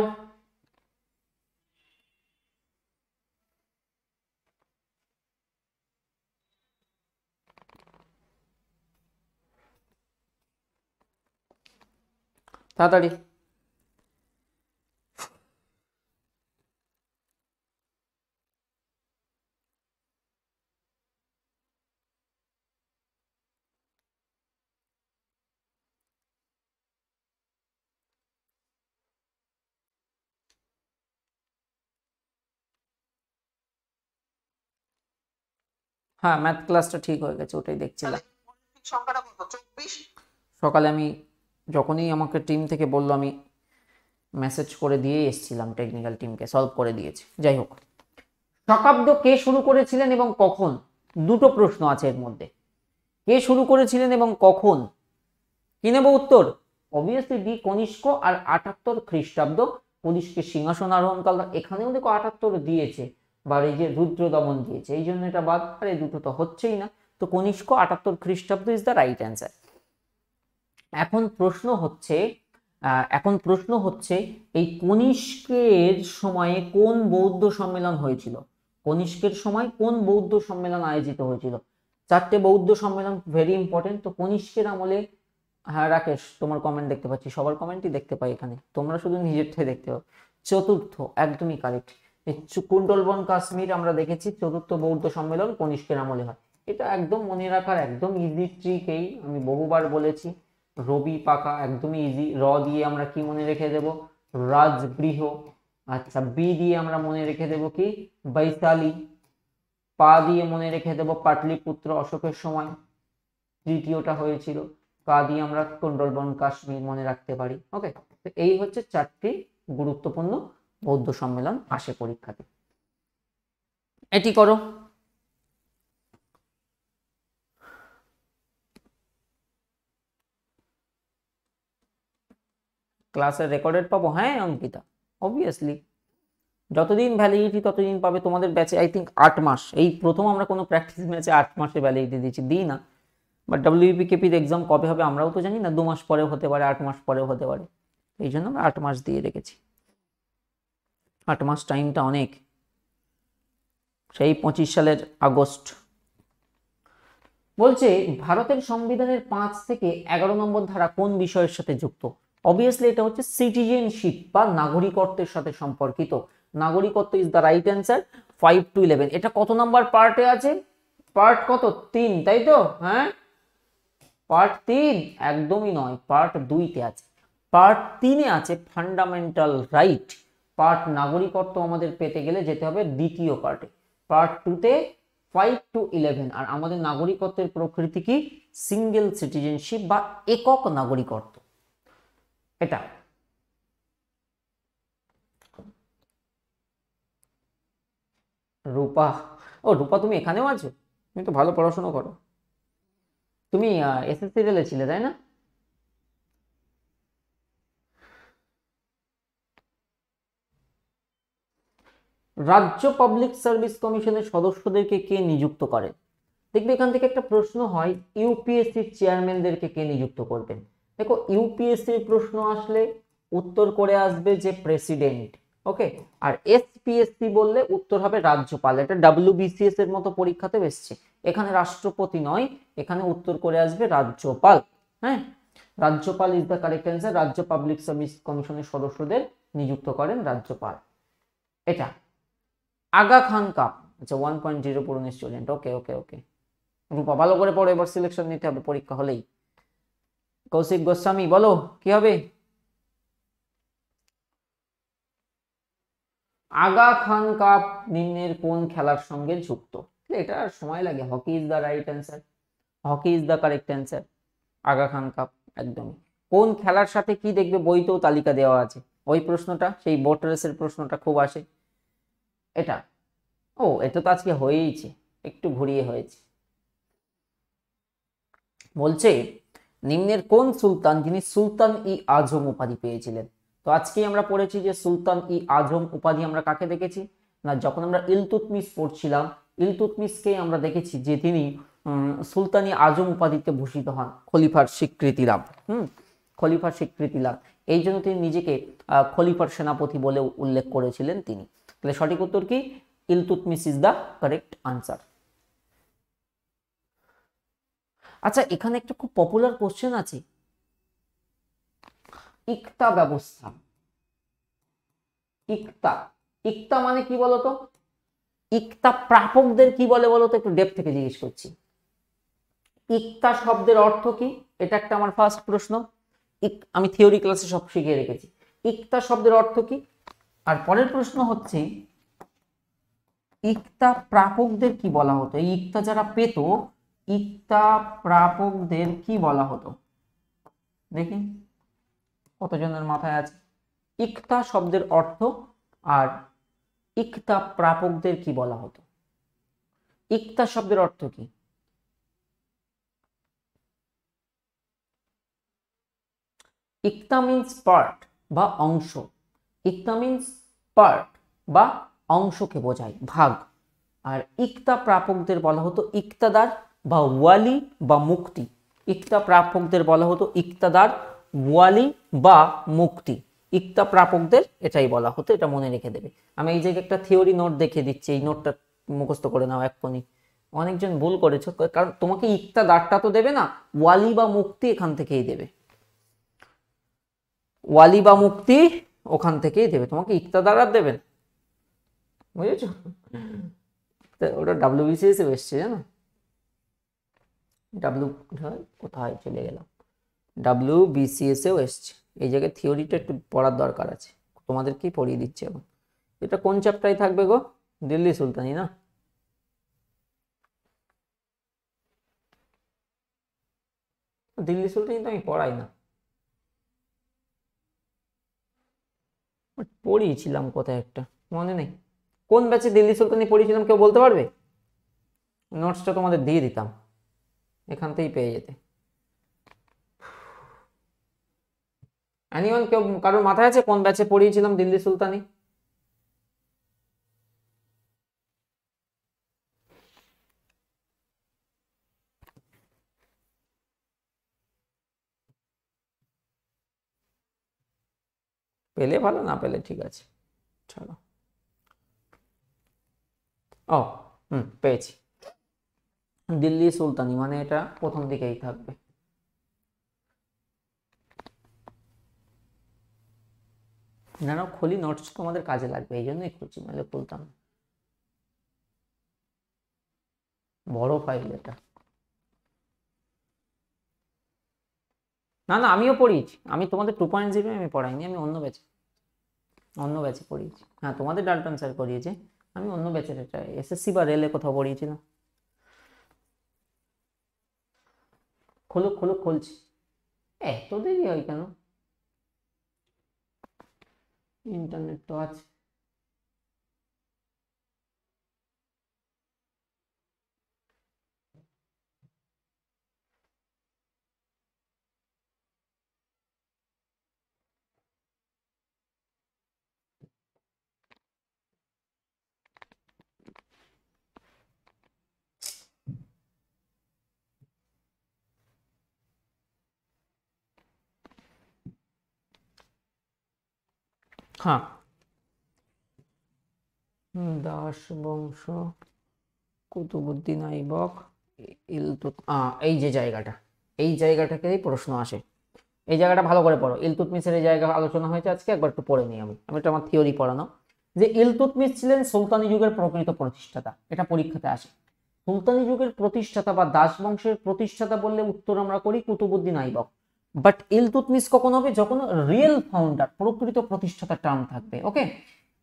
তাড়াতাড়ি। হ্যাঁ, ম্যাথ ক্লাসটা ঠিক হয়ে গেছে, ওটাই দেখছিলাম। সকালে আমি যখনই আমাকে টিম থেকে বললো, আমি মেসেজ করে দিয়েই এসেছিলাম, টেকনিক্যাল টিমকে সলভ করে দিয়েছি। যাই হোক, শকাব্দ কে শুরু করেছিলেন এবং কখন? দুটো প্রশ্ন আছে এর মধ্যে। কে শুরু করেছিলেন এবং কখন? কি নেব উত্তর? Obviously D, Kanishka. আর 78 খ্রিস্টাব্দ কনিষ্কের সিংহাসন আরোহণ কাল। এখানেও দেখো 78 দিয়েছে, বা এই যে রুদ্র দমন দিয়েছে, এই জন্য এটা বাদ। আর এই দুটো তো হচ্ছেই না, তো কনিষ্ক 78 খ্রিস্টাব্দ ইজ দ্য রাইট অ্যান্সার। এখন প্রশ্ন হচ্ছে এই কনিষ্কের সময়ে কোন বৌদ্ধ সম্মেলন হয়েছিল? কনিষ্কের সময় কোন বৌদ্ধ সম্মেলন আয়োজিত হয়েছিল? 4টে বৌদ্ধ সম্মেলন ভেরি ইম্পর্টেন্ট। তো কনিষ্কের আমলে, হ্যাঁ রাকেশ তোমার কমেন্ট দেখতে পাচ্ছি, সবার কমেন্টই দেখতে পাই এখানে, তোমরা শুধু নিজেরটাই দেখতে পাও। চতুর্থ, একদমই কারেক্ট। কুণ্ডলবন কাশ্মীর আমরা দেখেছি, চতুর্থ বৌদ্ধ সম্মেলন কনিষ্কের আমলে হয়। এটা একদম মনে রাখার একদম ইজি ট্রিক, এই আমি বহুবার বলেছি। রবি পাকা একদমই ইজি। র দিয়ে আমরা কি মনে রেখে দেব? রাজগৃহ। আচ্ছা, বি দিয়ে আমরা মনে রেখে দেব কি? বৈশালী। পা দিয়ে মনে রেখে দেব পাটলিপুত্র, অশোকের সময় তৃতীয়টা হয়েছিল। কা দিয়ে আমরা কুণ্ডলবন কাশ্মীর মনে রাখতে পারি। ওকে, তো এই হচ্ছে 4টি গুরুত্বপূর্ণ বৌদ্ধ সম্মেলন আসে পরীক্ষাতে। এটি করো। ক্লাসের রেকর্ডেড পাবো? হ্যাঁ অঙ্কিতা, অবভিয়াসলি যতদিন ভ্যালিডিটি ততদিন পাবে। তোমাদের ব্যাচে আই থিঙ্ক 8 মাস, এই প্রথম আমরা কোনো প্র্যাকটিস ম্যাচে 8 মাসে ভ্যালিডিটি দিয়েছি, দিই না। বাট WBPKPর এক্সাম কবে হবে আমরাও তো জানি না, 2 মাস পরেও হতে পারে, 8 মাস পরেও হতে পারে, এই জন্য আমরা 8 মাস দিয়ে রেখেছি। 8 মাস টাইমটা অনেক, সেই 25 সালের আগস্ট। বলছে ভারতের সংবিধানের 5 থেকে 11 নম্বর ধারা কোন বিষয়ের সাথে যুক্ত? অবভিয়াসলি এটা হচ্ছে সিটিজেনশিপ বা নাগরিকত্বের সাথে সম্পর্কিত। নাগরিকত্ব is the right answer. 5 to 11 এটা কত নাম্বার পার্টে আছে? পার্ট কত? 3, তাই তো? হ্যাঁ, পার্ট 3 একদমই নয়, পার্ট 2তে আছে। পার্ট 3-এ আছে ফান্ডামেন্টাল রাইট। পার্ট নাগরিকত্ব আমাদের পেতে গেলে যেতে হবে দ্বিতীয় পার্টে, পার্ট 2তে 5 to 11। আর আমাদের নাগরিকত্বের প্রকৃতি কি? সিঙ্গেল সিটিজেনশিপ বা একক নাগরিকত্ব। এটা রূপা, ও রূপা তুমি এখানেও আছো? তুমি তো ভালো পড়াশোনা করো। তুমি এসএসসি রেলে ছিলে তাই না? রাজ্য পাবলিক সার্ভিস কমিশনের সদস্যদেরকে কে নিযুক্ত করে? দেখবে এখান থেকে একটা প্রশ্ন হয়, ইউপিএসসির চেয়ারম্যানদেরকে কে নিযুক্ত করবেন? দেখো ইউপিএসসির প্রশ্ন আসলে উত্তর করে আসবে যে প্রেসিডেন্ট, ওকে। আর এসপিএসসি বললে উত্তর হবে রাজ্যপাল। এটা WBCS এর মতো পরীক্ষাতে এসছে, এখানে রাষ্ট্রপতি নয়, এখানে উত্তর করে আসবে রাজ্যপাল। হ্যাঁ, রাজ্যপাল ইজ দ্য কারেক্ট অ্যান্সার। রাজ্য পাবলিক সার্ভিস কমিশনের সদস্যদের নিযুক্ত করেন রাজ্যপাল। এটা আগা খান কাপ, আচ্ছা 1.0 পুরনো স্টুডেন্ট, ওকে ওকে ওকে। রূপা ভালো করে পড়ো, এবার সিলেকশন নিতে হবে পরীক্ষা হলেই। কৌশিক গোস্বামী বলো কি হবে? আগা খান কাপ নিম্নের কোন খেলার সঙ্গে যুক্ত? এটা আর সময় লাগে, hockey is the right answer. Hockey is the correct answer. Aga Khan cup একদমই। কোন খেলার সাথে কি দেখবে বইতেও তালিকা দেওয়া আছে, ওই প্রশ্নটা, সেই বোট রেসের প্রশ্নটা খুব আসে। এটা, ও এটা তো আজকে হয়েইছে, একটু ঘুরিয়ে হয়েছে। বলছে নিম্নের কোন সুলতান যিনি সুলতান ই আজম উপাধি পেয়েছিলেন? তো আজকে আমরা পড়েছি যে সুলতান ই আজম উপাধি আমরা কাকে দেখেছি না, যখন আমরা ইলতুৎমিশ পড়ছিলাম, ইলতুৎমিশকে আমরা দেখেছি যে তিনি সুলতান ই আজম উপাধিতে ভূষিত হন, খলিফার স্বীকৃতি লাভ। খলিফার স্বীকৃতি লাভ, এই জন্য তিনি নিজেকে খলিফার সেনাপতি বলে উল্লেখ করেছিলেন তিনি। তাহলে সঠিক উত্তর কি? Iltutmish is the correct answer. আচ্ছা এখানে একটা খুব পপুলার কোশ্চেন আছে, ইকতা ব্যবস্থা। ইকতা, ইকতা মানে কি বলতো? ইকতা প্রাপকদের কি বলে বলতো? একটু ডেপথ থেকে জিজ্ঞেস করছি। ইকতা শব্দের অর্থ কি? এটা একটা আমার ফার্স্ট প্রশ্ন। আমি থিওরি ক্লাসে সব শিখিয়ে রেখেছি। ইকতা শব্দের অর্থ কি? আর পরের প্রশ্ন হচ্ছে ইকতা প্রাপকদের কি বলা হতো? এই ইকতা যারা পেত, ইকতা প্রাপকদের কি বলা হতো? দেখি কতজনের মাথায় আছে ইকতা শব্দের অর্থ আর ইকতা প্রাপকদের কি বলা হতো? ইকতা শব্দের অর্থ কি? ইকতা মিন্স পার্ট বা অংশ। ইকতা মিন্স পার্ট বা অংশকে বোঝায়, ভাগ। আর ইকতা প্রাপকদের বলা হতো ইকতাদার বা ওয়ালি বা মুক্তি। ইকতা প্রাপকদের বলা হতো ইকতাদার, ওয়ালি বা মুক্তি। ইকতা প্রাপকদের এটাই বলা হতো, এটা মনে রেখে দেবে। আমি এই জায়গায় একটা থিওরি নোট দেখিয়ে দিচ্ছি, এই নোটটা মুখস্থ করে নাও এক্ষুনি। অনেকজন ভুল করেছো, কারণ তোমাকে ইকতাদারটা তো দেবে না, ওয়ালি বা মুক্তি এখান থেকেই দেবে। ওয়ালি বা মুক্তি ওখান থেকেই দেবে, তোমাকে ইকতাদার আর দেবেন, বুঝেছো? ওটা WBCS এ এসছে জানো, কোথায় চলে গেলাম, WBCS এও এসছে। এই জায়গায় থিওরিটা একটু পড়ার দরকার আছে, তোমাদেরকেই পড়িয়ে দিচ্ছে এখন। এটা কোন চ্যাপ্টারে থাকবে গো? দিল্লি সুলতানি না? দিল্লি সুলতানি তো আমি পড়াই না, পড়িয়েছিলাম কোথায় একটা, মনে নেই কোন ব্যাচে দিল্লি সুলতানি পড়িয়েছিলাম, কেউ বলতে পারবে? নোটসটা তোমাদের দিয়ে দিতাম, এখান থেকেই পেয়ে যেতে। এনিওয়ান, কেউ কারোর মাথায় আছে কোন ব্যাচে পড়িয়েছিলাম দিল্লি সুলতানি? পেলে ভালো, না পেলে ঠিক আছে, চলো। ও পেয়েছি, দিল্লি সুলতানি, মানে এটা প্রথম দিকেই থাকবে। না না খুলি, নোটস তোমাদের কাজে লাগবে এই জন্যই খুলছি, নাহলে খুলতাম না। বড় ফাইল এটা। না না আমিও পড়িয়েছি, আমি তোমাদের 2.0 আমি পড়াইনি, আমি অন্য ব্যাচে পড়িয়েছি। হ্যাঁ তোমাদের ডাল্টন স্যার করিয়েছে, আমি অন্য ব্যাচের, এটা এসএসসি বা রেলে কোথাও পড়িয়েছি না। খুলছি। এত দেরি হয় কেন? ইন্টারনেট তো আছে। হ্যাঁ দাস বংশ, কুতুবুদ্দিন আইবক, এই যে জায়গাটা, এই জায়গাটাকেই প্রশ্ন আসে। এই জায়গাটা ভালো করে পড়ো, ইলতুৎমিশের এই জায়গা আলোচনা হয়েছে আজকে, একবার একটু পড়ে নিই আমি এটা আমার থিওরি পড়ানো, যে ইলতুৎমিশ ছিলেন সুলতানি যুগের প্রকৃত প্রতিষ্ঠাতা, এটা পরীক্ষাতে আসে। সুলতানি যুগের প্রতিষ্ঠাতা বা দাস বংশের প্রতিষ্ঠাতা বললে উত্তর আমরা করি কুতুবুদ্দিন আইবক। বাট ইলতুৎমিশ কখন হবে? যখন রিয়েল ফাউন্ডার, প্রকৃত প্রতিষ্ঠাতা টার্ম থাকবে, ওকে।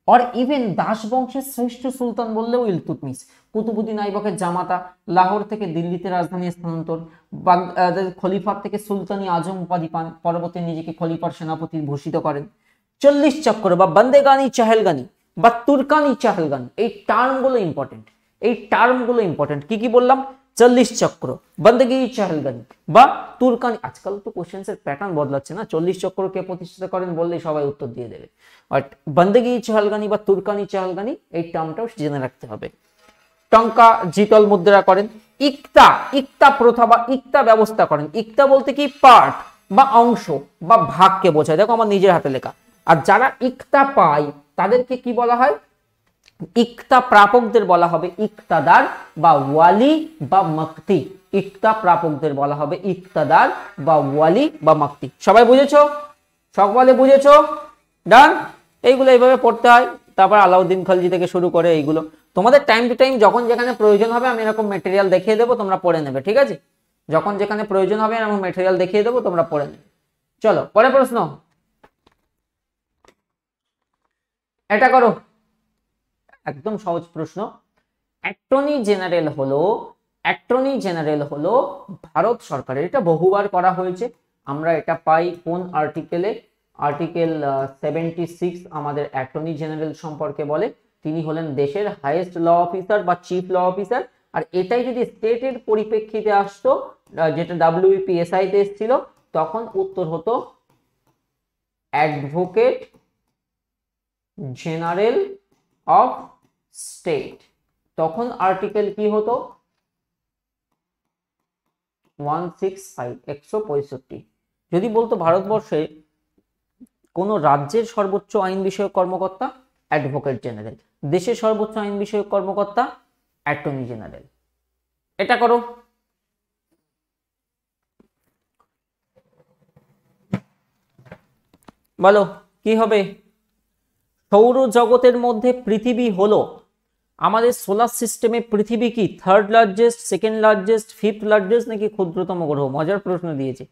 আর ইভেন দাস বংশের শ্রেষ্ঠ সুলতান বললেও ইলতুৎমিশ। কুতুবুদ্দিন আইবকের জামাতা, লাহোর থেকে দিল্লিতে রাজধানী স্থানান্তর, খলিফার থেকে সুলতানি আজম উপাধি পান, পরবর্তী নিজেকে খলিফার সেনাপতি ভূষিত করেন। 40 চক্র বা বন্দেগানি চাহেলগানি বা তুর্কানি চাহেলগানি, এই টার্মগুলো ইম্পর্টেন্ট, এই টার্মগুলো ইম্পর্টেন্ট। কি কি বললাম? 40 চক্র, বন্দেগি চাহেলগানি বা তুর্কানি। আজকাল তো কোশ্চেন্সের প্যাটার্ন বদলাচ্ছে না, 40 চক্র কে প্রতিষ্ঠিত করেন বললেই সবাই উত্তর দিয়ে দেবে, বাট বন্দেগি চাহেলগানি বা তুর্কানি চাহেলগানি এই টার্মটাও জেনে রাখতে হবে। টঙ্কা জিতল মুদ্রা করেন। ইকতা প্রথা বা ইকতা ব্যবস্থা করেন। ইকতা বলতে কি? পার্ট বা অংশ বা ভাগকে বোঝায়, দেখো আমার নিজের হাতে লেখা। আর যারা ইকতা পায় তাদেরকে কি বলা হয়? ইকতা প্রাপকদের বলা হবে ইকতাদার বা ওয়ালি বা মাকতি। ইকতা প্রাপকদের বলা হবে ইকতাদার বা ওয়ালি বা মাকতি। সবাই বুঝেছো? সকলে বুঝেছো? ডান। এইগুলো এইভাবে পড়তে হয়। তারপর আলাউদ্দিন খলজি থেকে শুরু করে এইগুলো তোমাদের টাইম টু টাইম যখন যেখানে প্রয়োজন হবে আমি এরকম মেটেরিয়াল দেখিয়ে দেবো, তোমরা পড়ে নেবে, ঠিক আছে? যখন যেখানে প্রয়োজন হবে এরকম মেটেরিয়াল দেখিয়ে দেবো, তোমরা পড়ে নেবে। চলো পরের প্রশ্ন, এটা করো, একদম সহজ প্রশ্ন। অ্যাটর্নি জেনারেল হলো ভারত সরকারের, এটা বহুবার করা হয়েছে, আমরা এটা পাই কোন আর্টিকেলে? আর্টিকেল 76 আমাদের অ্যাটর্নি জেনারেল সম্পর্কে বলে। তিনি হলেন দেশের হাইয়েস্ট ল অফিসার বা চিফ ল অফিসার। আর এটাই যদি স্টেটের পরিপ্রেক্ষিতে আসতো, যেটা WPSI তে এসেছিল, তখন উত্তর হতো অ্যাডভোকেট জেনারেল অফ স্টেট। তখন আর্টিকেল কি হতো? 165 যদি বলতো ভারতবর্ষে কোন রাজ্যের সর্বোচ্চ আইন বিষয়ক কর্মকর্তা, অ্যাডভোকেট জেনারেল। দেশের সর্বোচ্চ আইন বিষয়ক কর্মকর্তা, অ্যাটর্নি জেনারেল। এটা করো। বলো কি হবে? সৌরজগতের মধ্যে পৃথিবী হলো, আমাদের সোলার সিস্টেমে পৃথিবী কি third largest, second largest, fifth largest নাকি ক্ষুদ্রতম গ্রহ? মজার প্রশ্ন দিয়েছে।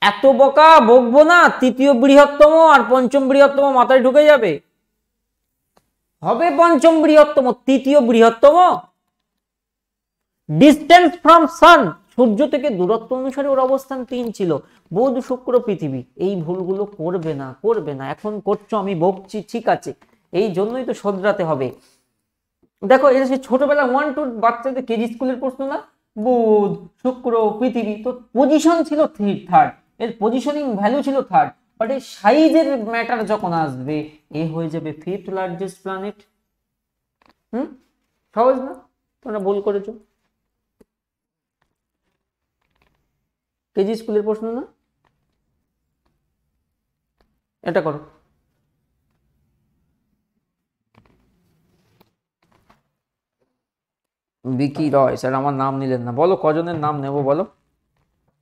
এত বকা বকবো না, তৃতীয় বৃহত্তম আর পঞ্চম বৃহত্তম মাথায় ঢুকে যাবে। হবে পঞ্চম বৃহত্তম, তৃতীয় বৃহত্তম। ডিস্টেন্স ফ্রম সান, সূর্য থেকে দূরত্ব অনুসারে ওর অবস্থান 3 ছিল, বুধ শুক্র পৃথিবী। এই ভুলগুলো করবে না, করবে না। এখন করছো, আমি বকছি, ঠিক আছে, এই জন্যই তো শোধরাতে হবে। দেখো এটা সে ছোটবেলা 1 2 বাচ্চাদের কেজি স্কুলের প্রশ্ন না, বুধ শুক্র পৃথিবী, তো পজিশন ছিল থার্ড, এর পজিশনিং ভ্যালু ছিল থার্ড, বাট এই সাইজের ম্যাটার যখন আসবে এ হয়ে যাবে ফিফথ লার্জেস্ট প্ল্যানেট। সহজ না? তোমরা ভুল করেছো, কেজি স্কুলের প্রশ্ন না। এটা করো। বিকি রয় স্যার আমার নাম নিলেন না, বলো কজনের নাম নেব বলো,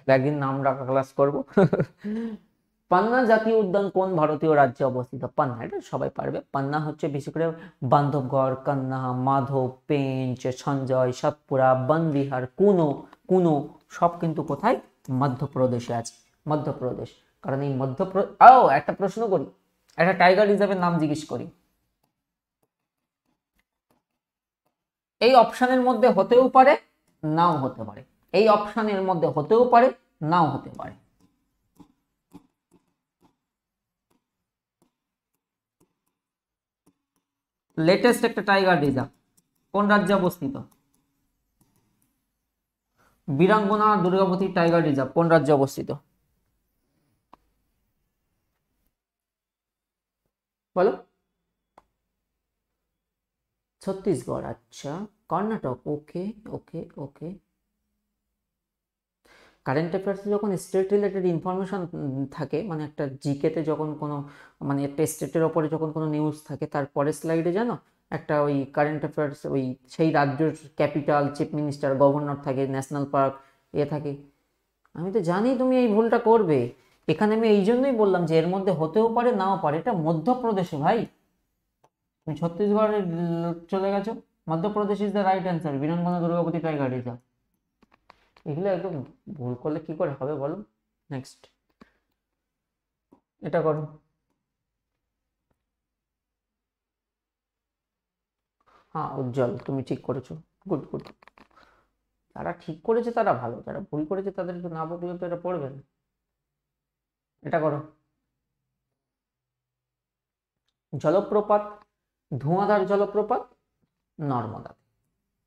একদিন নাম রাখা ক্লাস করবো। পান্না জাতীয় উদ্যান কোন ভারতীয় রাজ্যে অবস্থিত? পান্না, এটা সবাই পারবে। পান্না হচ্ছে বিশেষ করে বান্ধবগড়, কান্না, মাধব, পেঞ্চ, সঞ্জয়, সাতপুরা, বনবিহার, কুনো, কুনো সব কিন্তু কোথায়? মধ্যপ্রদেশে আছে, মধ্যপ্রদেশ। কারণ এই মধ্যপ্রদেশ। একটা প্রশ্ন করি, একটা টাইগার রিজার্ভের নাম জিজ্ঞেস করি, এই অপশনের মধ্যে হতেও পারে নাও হতে পারে, এই অপশনের মধ্যে হতেও পারে নাও হতে পারে। লেটেস্ট একটা টাইগার রিজার্ভ কোন রাজ্যে অবস্থিত? বীরাঙ্গনা দুর্গাবতী টাইগার রিজার্ভ কোন রাজ্যে অবস্থিত বলো? ছত্তিশগড়, আচ্ছা। কর্ণাটক, ওকে ওকে ওকে। কারেন্ট অ্যাফেয়ার্সে যখন স্টেট রিলেটেড ইনফরমেশন থাকে, মানে একটা জিকেতে যখন কোনো, মানে একটা স্টেটের ওপরে যখন কোনো নিউজ থাকে, তার পরের স্লাইডে জানো একটা ওই কারেন্ট অ্যাফেয়ার্স, ওই সেই রাজ্যের ক্যাপিটাল, চিফ মিনিস্টার, গভর্নর থাকে, ন্যাশনাল পার্ক থাকে। আমি তো জানি তুমি এই ভুলটা করবে, এখানে আমি এই জন্যই বললাম যে এর মধ্যে হতেও পারে নাও পারে। এটা মধ্যপ্রদেশে ভাই, তুমি ছত্তিশগড়ে চলে গেছো। Madhya Pradesh is the right answer, Veerangana Durgavati tiger reserve. এগুলো একদম ভুল করলে কি করে হবে বলো। নেক্সট, এটা করো। হ্যাঁ উজ্জ্বল, তুমি ঠিক করেছো, গুড গুড। যারা ঠিক করেছে তারা ভালো, যারা ভুল করেছে তাদের একটু না বললে তো এটা পড়বে না। এটা করো। জলপ্রপাত, ধোঁয়াধার জলপ্রপাত নর্মদাতে,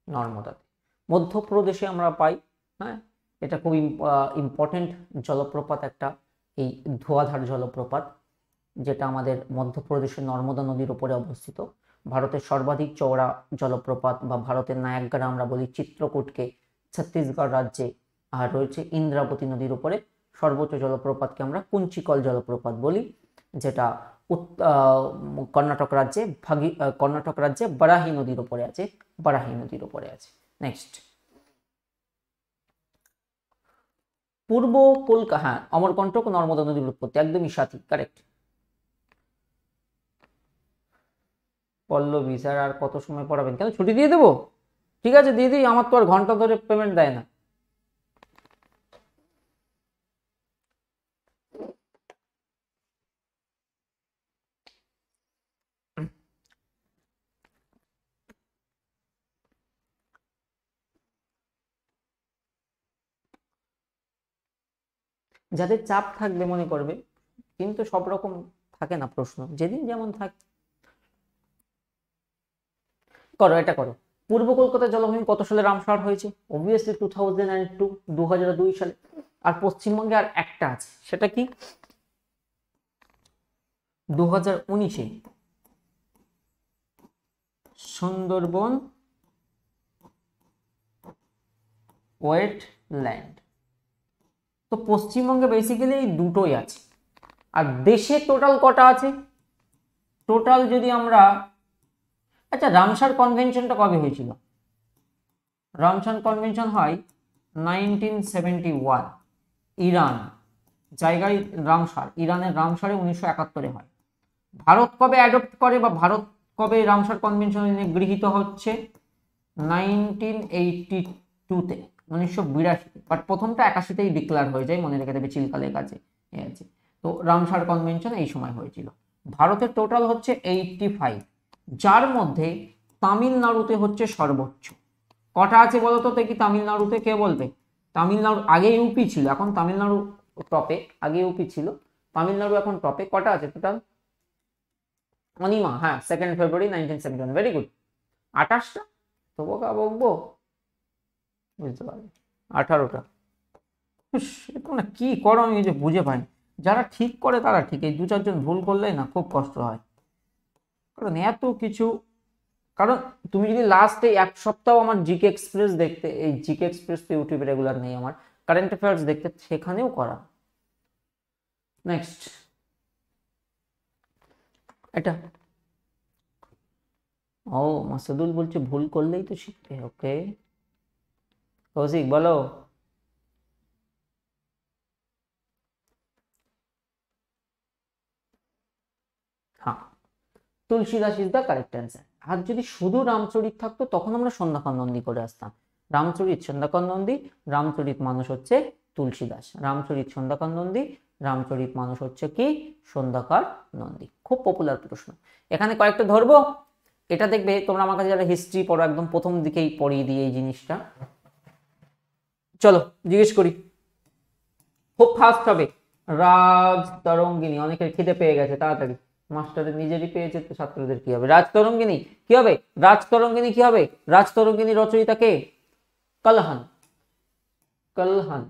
নর্মদাতে মধ্যপ্রদেশে আমরা পাই। হ্যাঁ, এটা খুব ইম্পর্টেন্ট জলপ্রপাত একটা, এই ধোঁয়াধার জলপ্রপাত, যেটা আমাদের মধ্যপ্রদেশের নর্মদা নদীর উপরে অবস্থিত। ভারতের সর্বাধিক চওড়া জলপ্রপাত, বা ভারতের নায়াগ্রা আমরা বলি চিত্রকূটকে, ছত্তিশগড় রাজ্যে। আর রয়েছে ইন্দ্রাবতী নদীর উপরে সর্বোচ্চ জলপ্রপাতকে আমরা কুঞ্চিকল জলপ্রপাত বলি, যেটা কর্ণাটক রাজ্যে কর্ণাটক রাজ্যে বারাহি নদীর উপরে আছে, বারাহি নদীর উপরে আছে। নেক্সট, পূর্ব কলকাতা, হ্যাঁ অমরকণ্টক নর্মদা নদীর উৎপত্তি, একদমই সাথী, কারেক্ট। পল্লবী স্যার আর কত সময় পড়াবেন? কেন ছুটি দিয়ে দেবো? ঠিক আছে দিয়ে দিই, আমার তো আর ঘন্টা ধরে পেমেন্ট দেয় না। যাদের চাপ থাকবে মনে করবে, কিন্তু সব রকম থাকে না প্রশ্ন, যেদিন যেমন থাকে। করো, এটা করো। পূর্ব কলকাতা জলভূমি কত সালে রামসার হয়েছে? অবভিয়াসলি 2002, 2002 সালে। আর পশ্চিমবঙ্গে আর একটা আছে, সেটা কি? 2019-এ সুন্দরবন ওয়েটল্যান্ড। তো পশ্চিমবঙ্গে বেসিক্যালি এই দুটোই আছে। আর দেশে টোটাল কটা আছে? টোটাল যদি আমরা, আচ্ছা রামসার কনভেনশনটা কবে হয়েছিল? রামসার কনভেনশন হয় 1971, ইরান, জায়গায় রামসার, ইরানের রামসারে 1971-এ হয়। ভারত কবে অ্যাডপ্ট করে, বা ভারত কবে রামসার কনভেনশন গৃহীত হচ্ছে? 1982-তে, 1982-তে। বাট প্রথমটা 81-তেই ডিক্লেয়ার হয়ে যায়, মনে রেখে দেবে, চিলকালের কাছে আছে। তো রামসার কনভেনশন এই সময় হয়েছিল। ভারতের টোটাল হচ্ছে 85, যার মধ্যে তামিলনাড়ুতে হচ্ছে সর্বোচ্চ। কটা আছে বলতো দেখি তামিলনাড়ুতে, কে বলবে? তামিলনাড়ু, আগে ইউপি ছিল, এখন তামিলনাড়ু টপে, আগে ইউপি ছিল, তামিলনাড়ু এখন টপে। কটা আছে টোটাল? অনিমা, হ্যাঁ 2 ফেব্রুয়ারি 1971, ভেরি গুড। 28টা, তো বোকা বকবো, বুঝতে পারবে। 18টা। তোমরা কি করো আমি যে বুঝে পাই। যারা ঠিক করে তারা ঠিক, এই 2-4 জন ভুল করলেই না খুব কষ্ট হয়, কারণ এত কিছু। কারণ তুমি যদি লাস্টে এক সপ্তাহ আমার জিকে এক্সপ্রেস দেখতে, এই জিকে এক্সপ্রেস তো ইউটিউবে রেগুলার নেই আমার, কারেন্ট অ্যাফেয়ার্স দেখতে, সেখানেও করা। নেক্সট, এটা ও মাসুদুল বলছে ভুল করলেই তো শিখবে। ওকে কৌশিক বলো। হ্যাঁ, Tulsidas is the correct answer. আর যদি শুধু রামচরিত থাকতো তখন আমরা সন্ধ্যাকর নন্দী করে আসতাম। রামচরিত সন্ধ্যাকর নন্দী, রামচরিত মানস হচ্ছে তুলসীদাস, রামচরিত সন্ধ্যাকর নন্দী, রামচরিত মানস হচ্ছে কি সন্ধ্যাকর নন্দী। খুব পপুলার প্রশ্ন। এখানে কয়েকটা ধরবো, এটা দেখবে তোমরা আমার কাছে যারা হিস্ট্রি পড়ো একদম প্রথম দিকেই পড়িয়ে দিই এই জিনিসটা। চলো জিজ্ঞেস করি, খুব ফাস্ট হবে। রাজ তরঙ্গিনী, অনেকের খিদে পেয়ে গেছে, তাড়াতাড়ি। মাস্টারের নিজেরই পেয়েছে তো ছাত্রদের কি হবে? রাজ তরঙ্গিনী কি হবে? রাজ তরঙ্গিনী কি হবে? রাজ তরঙ্গিনী রচয়িতা কে? কলহান। কলহান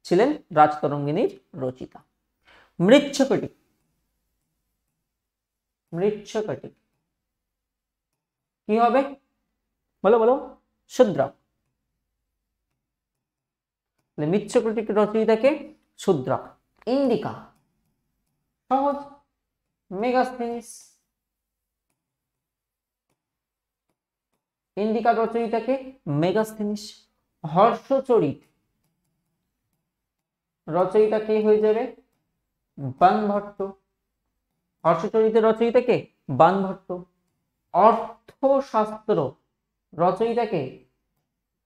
ছিলেন রাজ তরঙ্গিনীর রচিতা। মৃচ্ছকটিক, মৃচ্ছকটিক কি হবে? বলো বলো। শূদ্রক। মৃচ্ছকটিক রচয়িতাকে শূদ্রক। ইন্ডিকা, সহজ, মেগাস্থেনিস। ইন্ডিকা রচয়িতাকে মেগাস্থেনিস। হর্ষচরিত রচয়িতা কে হয়ে যাবে? বাণভট্ট। হর্ষচরিতের রচয়িতা কে? বাণভট্ট। অর্থশাস্ত্র রচয়িতা কে?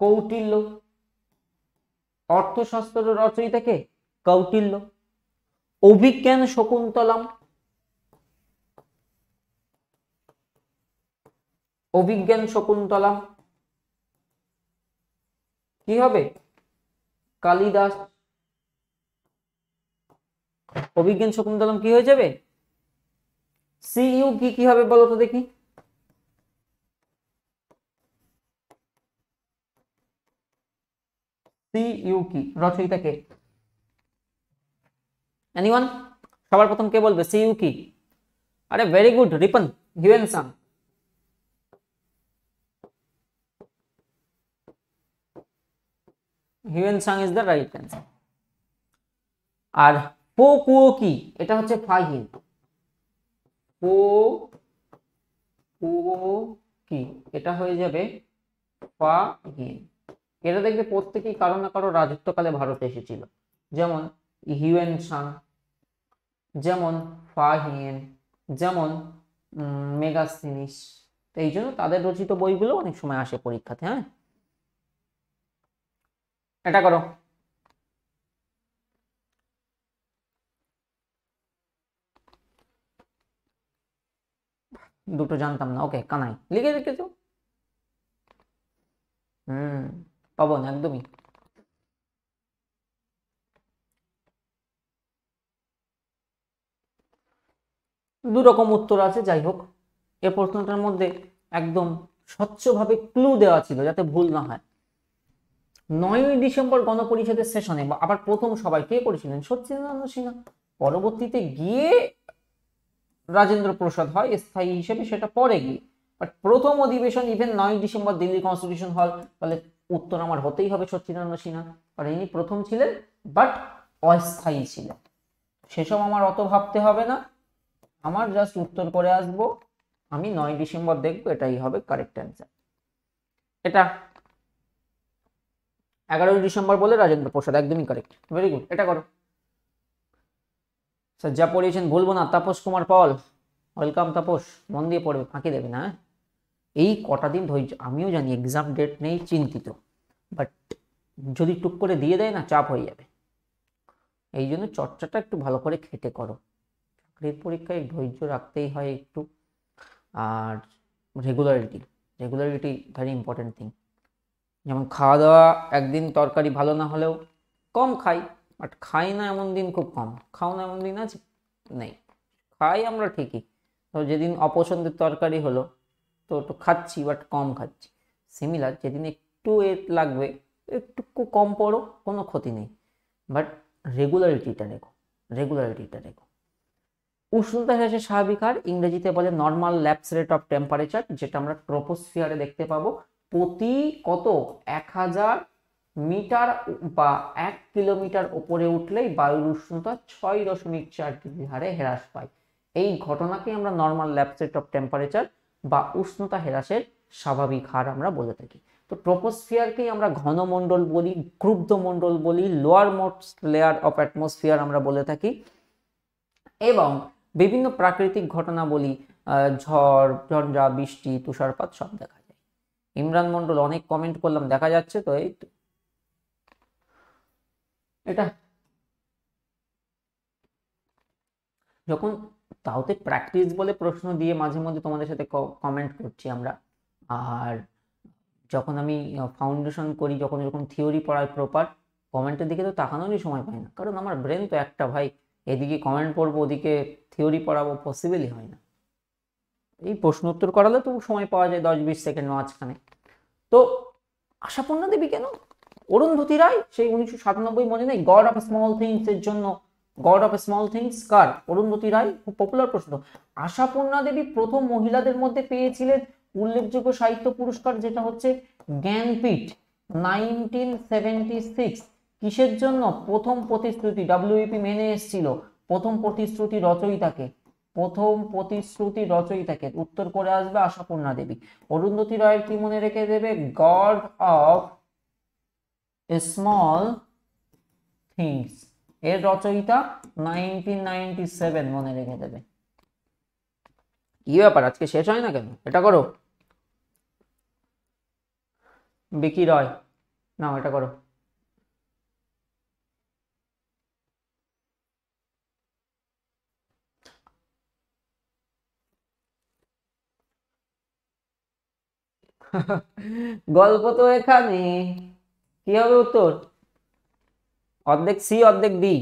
কৌটিল্য। অর্থশাস্ত্র রচয়িতা কে? কৌটিল্য। অভিজ্ঞান শকুন্তলম, অভিজ্ঞান শকুন্তলম কি হবে? কালিদাস। অভিজ্ঞান শকুন্তলম কি হয়ে যাবে? সিইউ কি হবে বলো তো দেখি? সিইউ কি রচয়িতা কে? এনিওয়ান? সবার প্রথম কে বলবে সিইউ কি? আরে very good, Ripon Hiuen Tsang. Hiuen Tsang is the right answer. আর পো কুও কি, এটা হচ্ছে ফাহিন। পো কুও কি এটা হয়ে যাবে ফাহিন। এটা দেখবে প্রত্যেকেই কারো না কারো রাজত্বকালে ভারতে এসেছিল, যেমন হিউয়েনসাং, যেমন ফাহিয়েন, যেমন মেগাস্থেনিস। এই জন্য তাদের রচিত বইগুলো অনেক সময় আসে পরীক্ষাতে। হ্যাঁ, এটা করো। দুটো জানতাম না। ওকে, কানাই লিখে রেখেছো। পাবন একদমই। দু রকম উত্তর আছে, যাই হোক। এ প্রশ্নটার মধ্যে একদম স্বচ্ছভাবে ক্লু দেওয়া ছিল যাতে ভুল না হয়। 9ই ডিসেম্বর গণপরিষদের সেশনে আবার প্রথম সবাই কে করেছিলেন? সচ্চিদানন্দ সিনহা। পরবর্তীতে গিয়ে রাজেন্দ্র প্রসাদ হয় স্থায়ী হিসেবে, সেটা পরে গিয়ে। বাট প্রথম অধিবেশন ইভেন 9ই ডিসেম্বর দিল্লি কনস্টিটিউশন হল। তাহলে উত্তর আমার হতেই হবে সচ্চিদানন্দ সিনহা, কারণ ইনি প্রথম ছিলেন বাট অস্থায়ী ছিলেন। সেসব আমার অত ভাবতে হবে না, আমার জাস্ট উত্তর করে আসবো। আমি 9ই ডিসেম্বর দেখবো, এটাই হবে কারেক্ট অ্যান্সার। এটা 11ই ডিসেম্বর বলে রাজেন্দ্র প্রসাদ, একদমই কারেক্ট। ভেরি গুড, এটা করো। স্যার যা পড়িয়েছেন ভুলবো না। তাপস কুমার পল, ওয়েলকাম তাপস, মন দিয়ে পড়বে, ফাঁকি দেবে না। এই কটা দিন ধৈর্য, আমিও জানি এক্সাম ডেট নেই, চিন্তিত, বাট যদি টুক করে দিয়ে দেয় না চাপ হয়ে যাবে। এই জন্য চর্চাটা একটু ভালো করে খেটে করো। চাকরির পরীক্ষায় ধৈর্য রাখতেই হয় একটু। আর regularity, regularity very important thing. যেমন খাওয়া দাওয়া, একদিন তরকারি ভালো না হলেও কম খাই, বাট খাই না এমন দিন খুব কম। খাও না এমন দিন আছে? নেই, খাই আমরা ঠিকই। তো যেদিন অপছন্দের তরকারি হলো তো একটু খাচ্ছি, বাট কম খাচ্ছি। সিমিলার, যেদিন একটু লাগবে একটু কম পড়ো, কোনো ক্ষতি নেই, বাট রেগুলারিটিটা রেখো, রেগুলারিটিটা রেখো। উষ্ণতা হ্রাসের স্বাভাবিক হার ইংরেজিতে বলে normal lapse rate of temperature, যেটা আমরা ট্রপোস্ফিয়ারে দেখতে পাবো। প্রতি কত 1000 মিটার বা 1 কিলোমিটার উপরে উঠলেই বায়ুর উষ্ণতা 6.4 ডিগ্রি হারে হ্রাস পায়। এই ঘটনাকে আমরা নর্মাল ল্যাপসেট অফ টেম্পারেচার বা উষ্ণতা হ্রাসের স্বাভাবিক হার আমরা বলে থাকি। তো ট্রপোস্ফিয়ারকেই আমরা ঘনমণ্ডল বলি, ক্রুব্ধ মণ্ডল বলি, lower most layer of atmosphere আমরা বলে থাকি। এবং বিভিন্ন প্রাকৃতিক ঘটনা বলি, ঝড় ঝঞ্ঝা, বৃষ্টি, তুষারপাত সব দেখা যায়। ইমরান মণ্ডল অনেক কমেন্ট করলাম, দেখা যাচ্ছে তো? এই তো এটা যখন তাওতে প্র্যাকটিস বলে প্রশ্ন দিয়ে মাঝে মধ্যে তোমাদের সাথে কমেন্ট করছি আমরা, আর যখন আমি ফাউন্ডেশন করি, যখন থিওরি পড়াই প্রপার, কমেন্টের দিকে তো তাকানোরই সময় পাই না, কারণ আমার ব্রেন তো একটা ভাই, এদিকে কমেন্ট পড়বো ওদিকে থিওরি পড়াবো, পসিবলই হয় না। এই প্রশ্ন উত্তর করালে তো সময় পাওয়া যায় 10-20 সেকেন্ড মাঝখানে। তো আশাপূর্ণা দেবী কেন? অরুন্ধতী রায় সেই 1997 মনে নেই, গড অফ স্মল থিংস এর জন্য, গড অফ স্মল থিংস কার? অরুন্ধতী রায়। খুব পপুলার প্রশ্ন। আশাপূর্ণা দেবী প্রথম মহিলাদের মধ্যে পেয়েছিলেন উল্লেখযোগ্য সাহিত্য পুরস্কার, যেটা হচ্ছে জ্ঞানপীঠ 1976। কিসের জন্য? প্রথম প্রতিশ্রুতি, ডাব্লিউপি মেনে এসেছিল প্রথম প্রতিশ্রুতি রচয়িতাকে, প্রথম প্রতিশ্রুতি রচয়িতাকে। উত্তর করে আসবে আশাপূর্ণা দেবী। অরুন্ধতী রায়ের কি মনে রেখে দেবে? গড অফ স্মল থিংস এর রচয়িতা 1997 মনে রেখে দেবে। কি ব্যাপার, আজকে শেষ হয় না কেন? এটা করো। বিকি রয়, নাও এটা করো। গল্প তো এখানে। কি হবে উত্তর? অর্ধেক সি অর্ধেক ডি।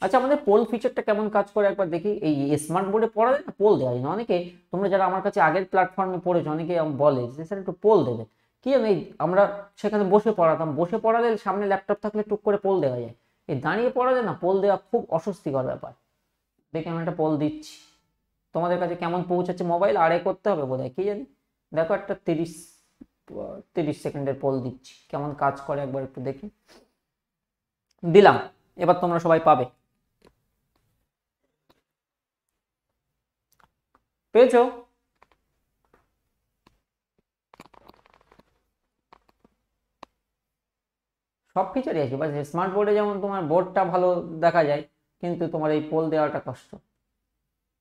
আচ্ছা, আমাদের পোল ফিচারটা কেমন কাজ করে একবার দেখি। এই স্মার্ট বোর্ডে পড়া যায় না, পোল দেওয়া যায় না। অনেকে, তোমরা যারা আমার কাছে আগের প্ল্যাটফর্মে পড়েছো, অনেকে বলে যে স্যার একটু পোল দেবে। কি জানো, এই আমরা সেখানে বসে পড়াতাম, বসে পড়ালে সামনে ল্যাপটপ থাকলে টুক করে পোল দেওয়া যায়। এই দাঁড়িয়ে পড়ালে না, পোল দেওয়া খুব অস্বস্তিকর ব্যাপার। দেখে আমি একটা পোল দিচ্ছি, তোমাদের কাছে কেমন পৌঁছাচ্ছে মোবাইল আড়ে করতে হবে বোধহয়, কি জানি। দেখো, একটা 30 সেকেন্ডের পোল দিচ্ছি, কেমন কাজ করে একবার একটু দেখি। দিলাম, এবার তোমরা সবাই পাবে। পেয়েছো? সব ফিচারই আছে, বাস স্মার্ট বোর্ডে যেমন তোমার বোর্ডটা ভালো দেখা যায়, কিন্তু তোমার এই পোল দেওয়াটা কষ্ট।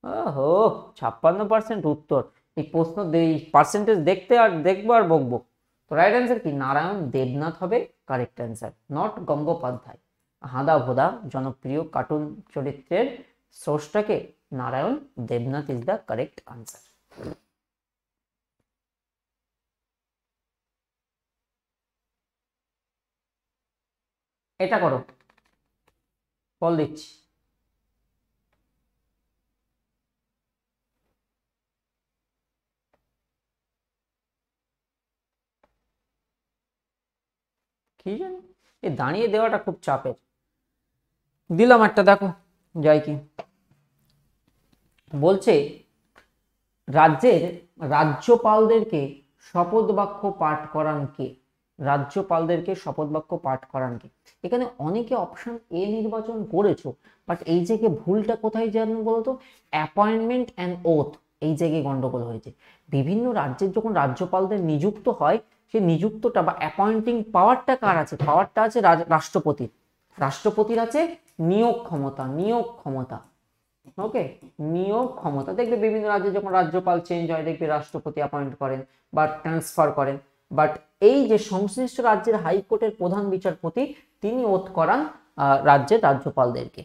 ওহো, 56% উত্তর। এই প্রশ্ন পার্সেন্টেজ দেখতে আর দেখবো আর বকবো। তো রাইট অ্যান্সার কি? নারায়ণ দেবনাথ হবে কারেক্ট অ্যান্সার, নট গঙ্গোপাধ্যায়। হাদা ভোদা জনপ্রিয় কার্টুন চরিত্রের সোর্সটাকে Narayan Debnath is the correct answer. এটা করো, বল দিচ্ছি। কি জানি, এই দাঁড়িয়ে দেওয়াটা খুব চাপের। দিলাম একটা, দেখো যাই কি বলছে। রাজ্যের রাজ্যপালদেরকে শপথ বাক্য পাঠ করান কে? রাজ্যপালদেরকে শপথ বাক্য পাঠ করান কে? এখানে অনেকে অপশন এ নির্বাচন করেছো, বাট এই জায়গায় ভুলটা কোথায় জানেন বলতো? অ্যাপয়েন্টমেন্ট অ্যান্ড ওথ, এই জায়গায় গন্ডগোল হয়েছে। বিভিন্ন রাজ্যের যখন রাজ্যপালদের নিযুক্ত হয়, সেই নিযুক্তটা বা অ্যাপয়েন্টিং পাওয়ারটা কার আছে? পাওয়ারটা আছে রাষ্ট্রপতির। রাষ্ট্রপতির আছে নিয়োগ ক্ষমতা, নিয়োগ ক্ষমতা। ওকে, নিয়োগ ক্ষমতা। দেখবে বিভিন্ন রাজ্যে যখন রাজ্যপাল চেঞ্জ হয়, দেখবে রাষ্ট্রপতি অ্যাপয়েন্ট করেন বা ট্রান্সফার করেন। বাট এই যে সংশ্লিষ্ট রাজ্যের হাইকোর্টের প্রধান বিচারপতি, তিনি ওথ করান রাজ্যের রাজ্যপালদেরকে।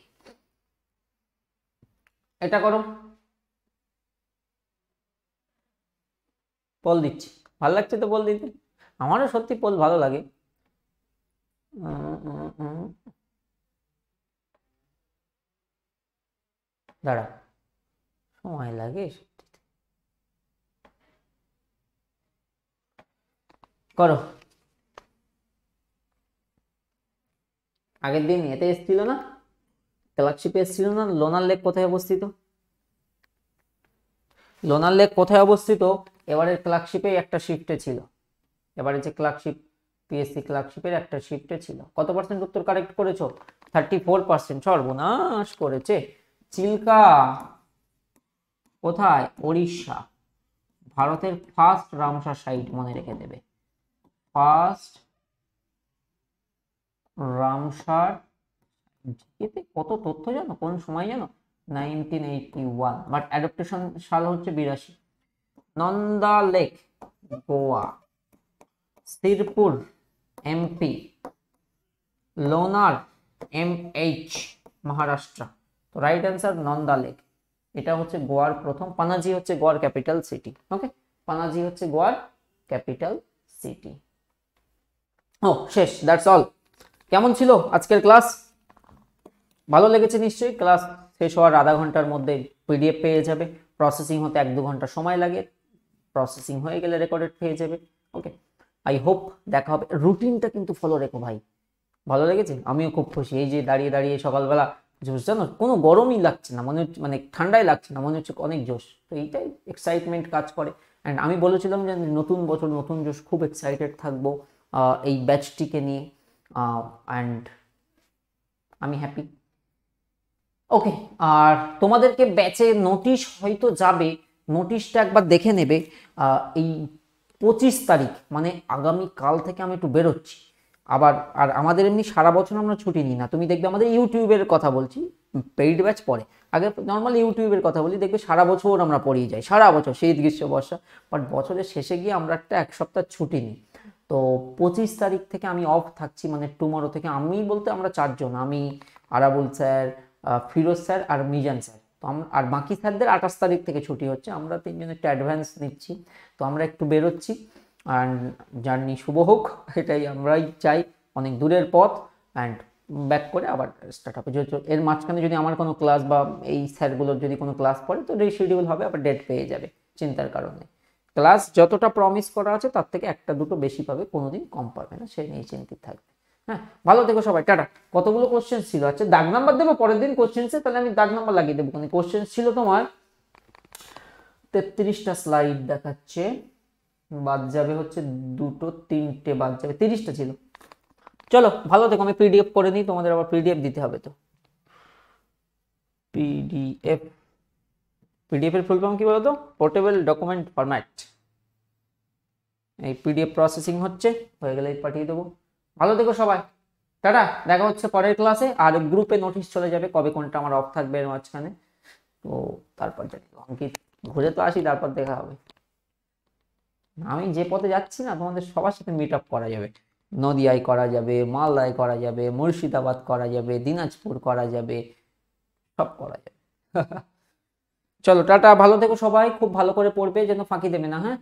এটা করো, পোল দিচ্ছি। ভালো লাগছে তো পোল দিতে? আমারও সত্যি পোল ভালো লাগে। দাঁড়া, সময় লাগে। করো। আগের দিন এতে এসেছিল না, ক্লার্কশিপে এসেছিল না, লোনার লেক কোথায় অবস্থিত? লোনার লেক কোথায় অবস্থিত? এবারের ক্লার্কশিপে একটা শিফটে ছিল। এবারে যে ক্লার্কশিপ, পিএসসি ক্লার্কশিপের একটা শিফটে ছিল। কত পার্সেন্ট উত্তর কারেক্ট করেছো? 34%। সর্বনাশ করেছে। চিল্কা কোথায়? উড়িষ্যা। ভারতের ফার্স্ট রামসার সাইট মনে রেখে দেবে, ফার্স্ট রামসার। এতে কত তথ্য জানো, কোন সময় জানো? 1981, বাট অ্যাডাপ্টেশন সাল হচ্ছে 82। Nanda lake Goa, Sirpur MP, Lonar MH Maharashtra. তো রাইট অ্যান্সার নন্দা লেক। এটা হচ্ছে গোয়ার প্রথম। পানাজি হচ্ছে গোয়ার ক্যাপিটাল সিটি। ওকে, পানাজি হচ্ছে গোয়ার ক্যাপিটাল সিটি। ও শেষ, দ্যাটস অল। কেমন ছিল আজকের ক্লাস? ভালো লেগেছে নিশ্চয়ই। ক্লাস শেষ হওয়ার আধা ঘন্টার মধ্যে PDF পেয়ে যাবে। প্রসেসিং হতে 1-2 ঘন্টা সময় লাগে, প্রসেসিং হয়ে গেলে রেকর্ডেড পেয়ে যাবে। ওকে, আই হোপ দেখা হবে। রুটিনটা কিন্তু ফলো রেখো ভাই। ভালো লেগেছে? আমিও খুব খুশি। এই যে দাঁড়িয়ে দাঁড়িয়ে সকালবেলা জোশ, জানো কোনো গরমই লাগছে না, মনে হচ্ছে মানে ঠান্ডাই লাগছে না, মনে হচ্ছে অনেক জোশ। তো এইটাই এক্সাইটমেন্ট কাজ করে। অ্যান্ড আমি বলেছিলাম যে নতুন বছর নতুন জোশ, খুব এক্সাইটেড থাকবো এই ব্যাচটিকে নিয়ে। অ্যান্ড আমি হ্যাপি। ওকে, আর তোমাদেরকে ব্যাচে নোটিশ হয়তো যাবে, নোটিশটা একবার দেখে নেবে। এই 25 তারিখ মানে আগামী কাল থেকে আমি একটু বেরোচ্ছি আবার। আর আমাদের এমনি সারা বছর আমরা ছুটি নিই না, তুমি দেখবে আমাদের ইউটিউবের কথা বলছি, পেইড ব্যাচ পরে, আগে নর্মাল ইউটিউবের কথা বলি, দেখবে সারা বছর আমরা পড়িয়ে যাই, সারা বছর, শীত গ্রীষ্ম বর্ষা। বাট বছরের শেষে গিয়ে আমরা একটা 1 সপ্তাহ ছুটি নিই। তো 25 তারিখ থেকে আমি অফ থাকছি, মানে টুমরো থেকে। আমি বলতে আমরা 4 জন, আমি, আরাবুল স্যার, ফিরোজ স্যার আর মিজান স্যার। তো আর বাকি স্যারদের 28 তারিখ থেকে ছুটি হচ্ছে, আমরা 3 জন একটু অ্যাডভান্স নিচ্ছি। তো আমরা একটু বেরোচ্ছি, অ্যান্ড জার্নি শুভ হোক, এটাই আমরাই চাই। অনেক দূরের পথ, অ্যান্ড ব্যাক করে আবার স্টার্ট হবে। এর মাঝখানে যদি আমার কোনো ক্লাস বা এই স্যারগুলোর যদি কোনো ক্লাস পড়ে তো রিশিডিউল হবে, আবার ডেট পেয়ে যাবে, চিন্তার কারণে। ক্লাস যতটা প্রমিস করা আছে তার থেকে 1-2 বেশি পাবে, কোনোদিন কম পাবে না, সে নিয়ে চিন্তিত থাকবে। হ্যাঁ, ভালো থেকো সবাই, টাটা। কতগুলো কোশ্চেন ছিল? আচ্ছা, দাগ নাম্বার দেবো পরের দিন কোশ্চেন্সে, তাহলে আমি দাগ নাম্বার লাগিয়ে দেবো। কোশ্চেন ছিল তোমার 33টা স্লাইড দেখাচ্ছে, বাদ যাবে হচ্ছে 2-3টে বাদ যাবে, 30টা ছিল। চলো ভালো থেকো, আমি PDF করে নিই, তোমাদের আবার PDF দিতে হবে। তো PDF এর ফুল ফর্ম কি বলো তো? Portable document format. এই PDF প্রসেসিং হচ্ছে, হয়ে গেলে পাঠিয়ে দেবো। ভালো থেকো সবাই, টাটা। দেখা হচ্ছে পরের ক্লাসে। আর গ্রুপে নোটিশ চলে যাবে কবে কোনটা আমার অফ থাকবে এর মাঝখানে। তো তারপর জানি অঙ্কিত, ঘুরে তো আসি, তারপর দেখা হবে। আমি যে পথে যাচ্ছি না, তোমাদের সবার সাথে মিট আপ করা যাবে। নদিয়ায় করা যাবে, মালদায় করা যাবে, মুর্শিদাবাদ করা যাবে, দিনাজপুর করা যাবে, সব করা যাবে। চলো টাটা, ভালো থেকো সবাই, খুব ভালো করে পড়বে, যেন ফাঁকি দেবে না। হ্যাঁ।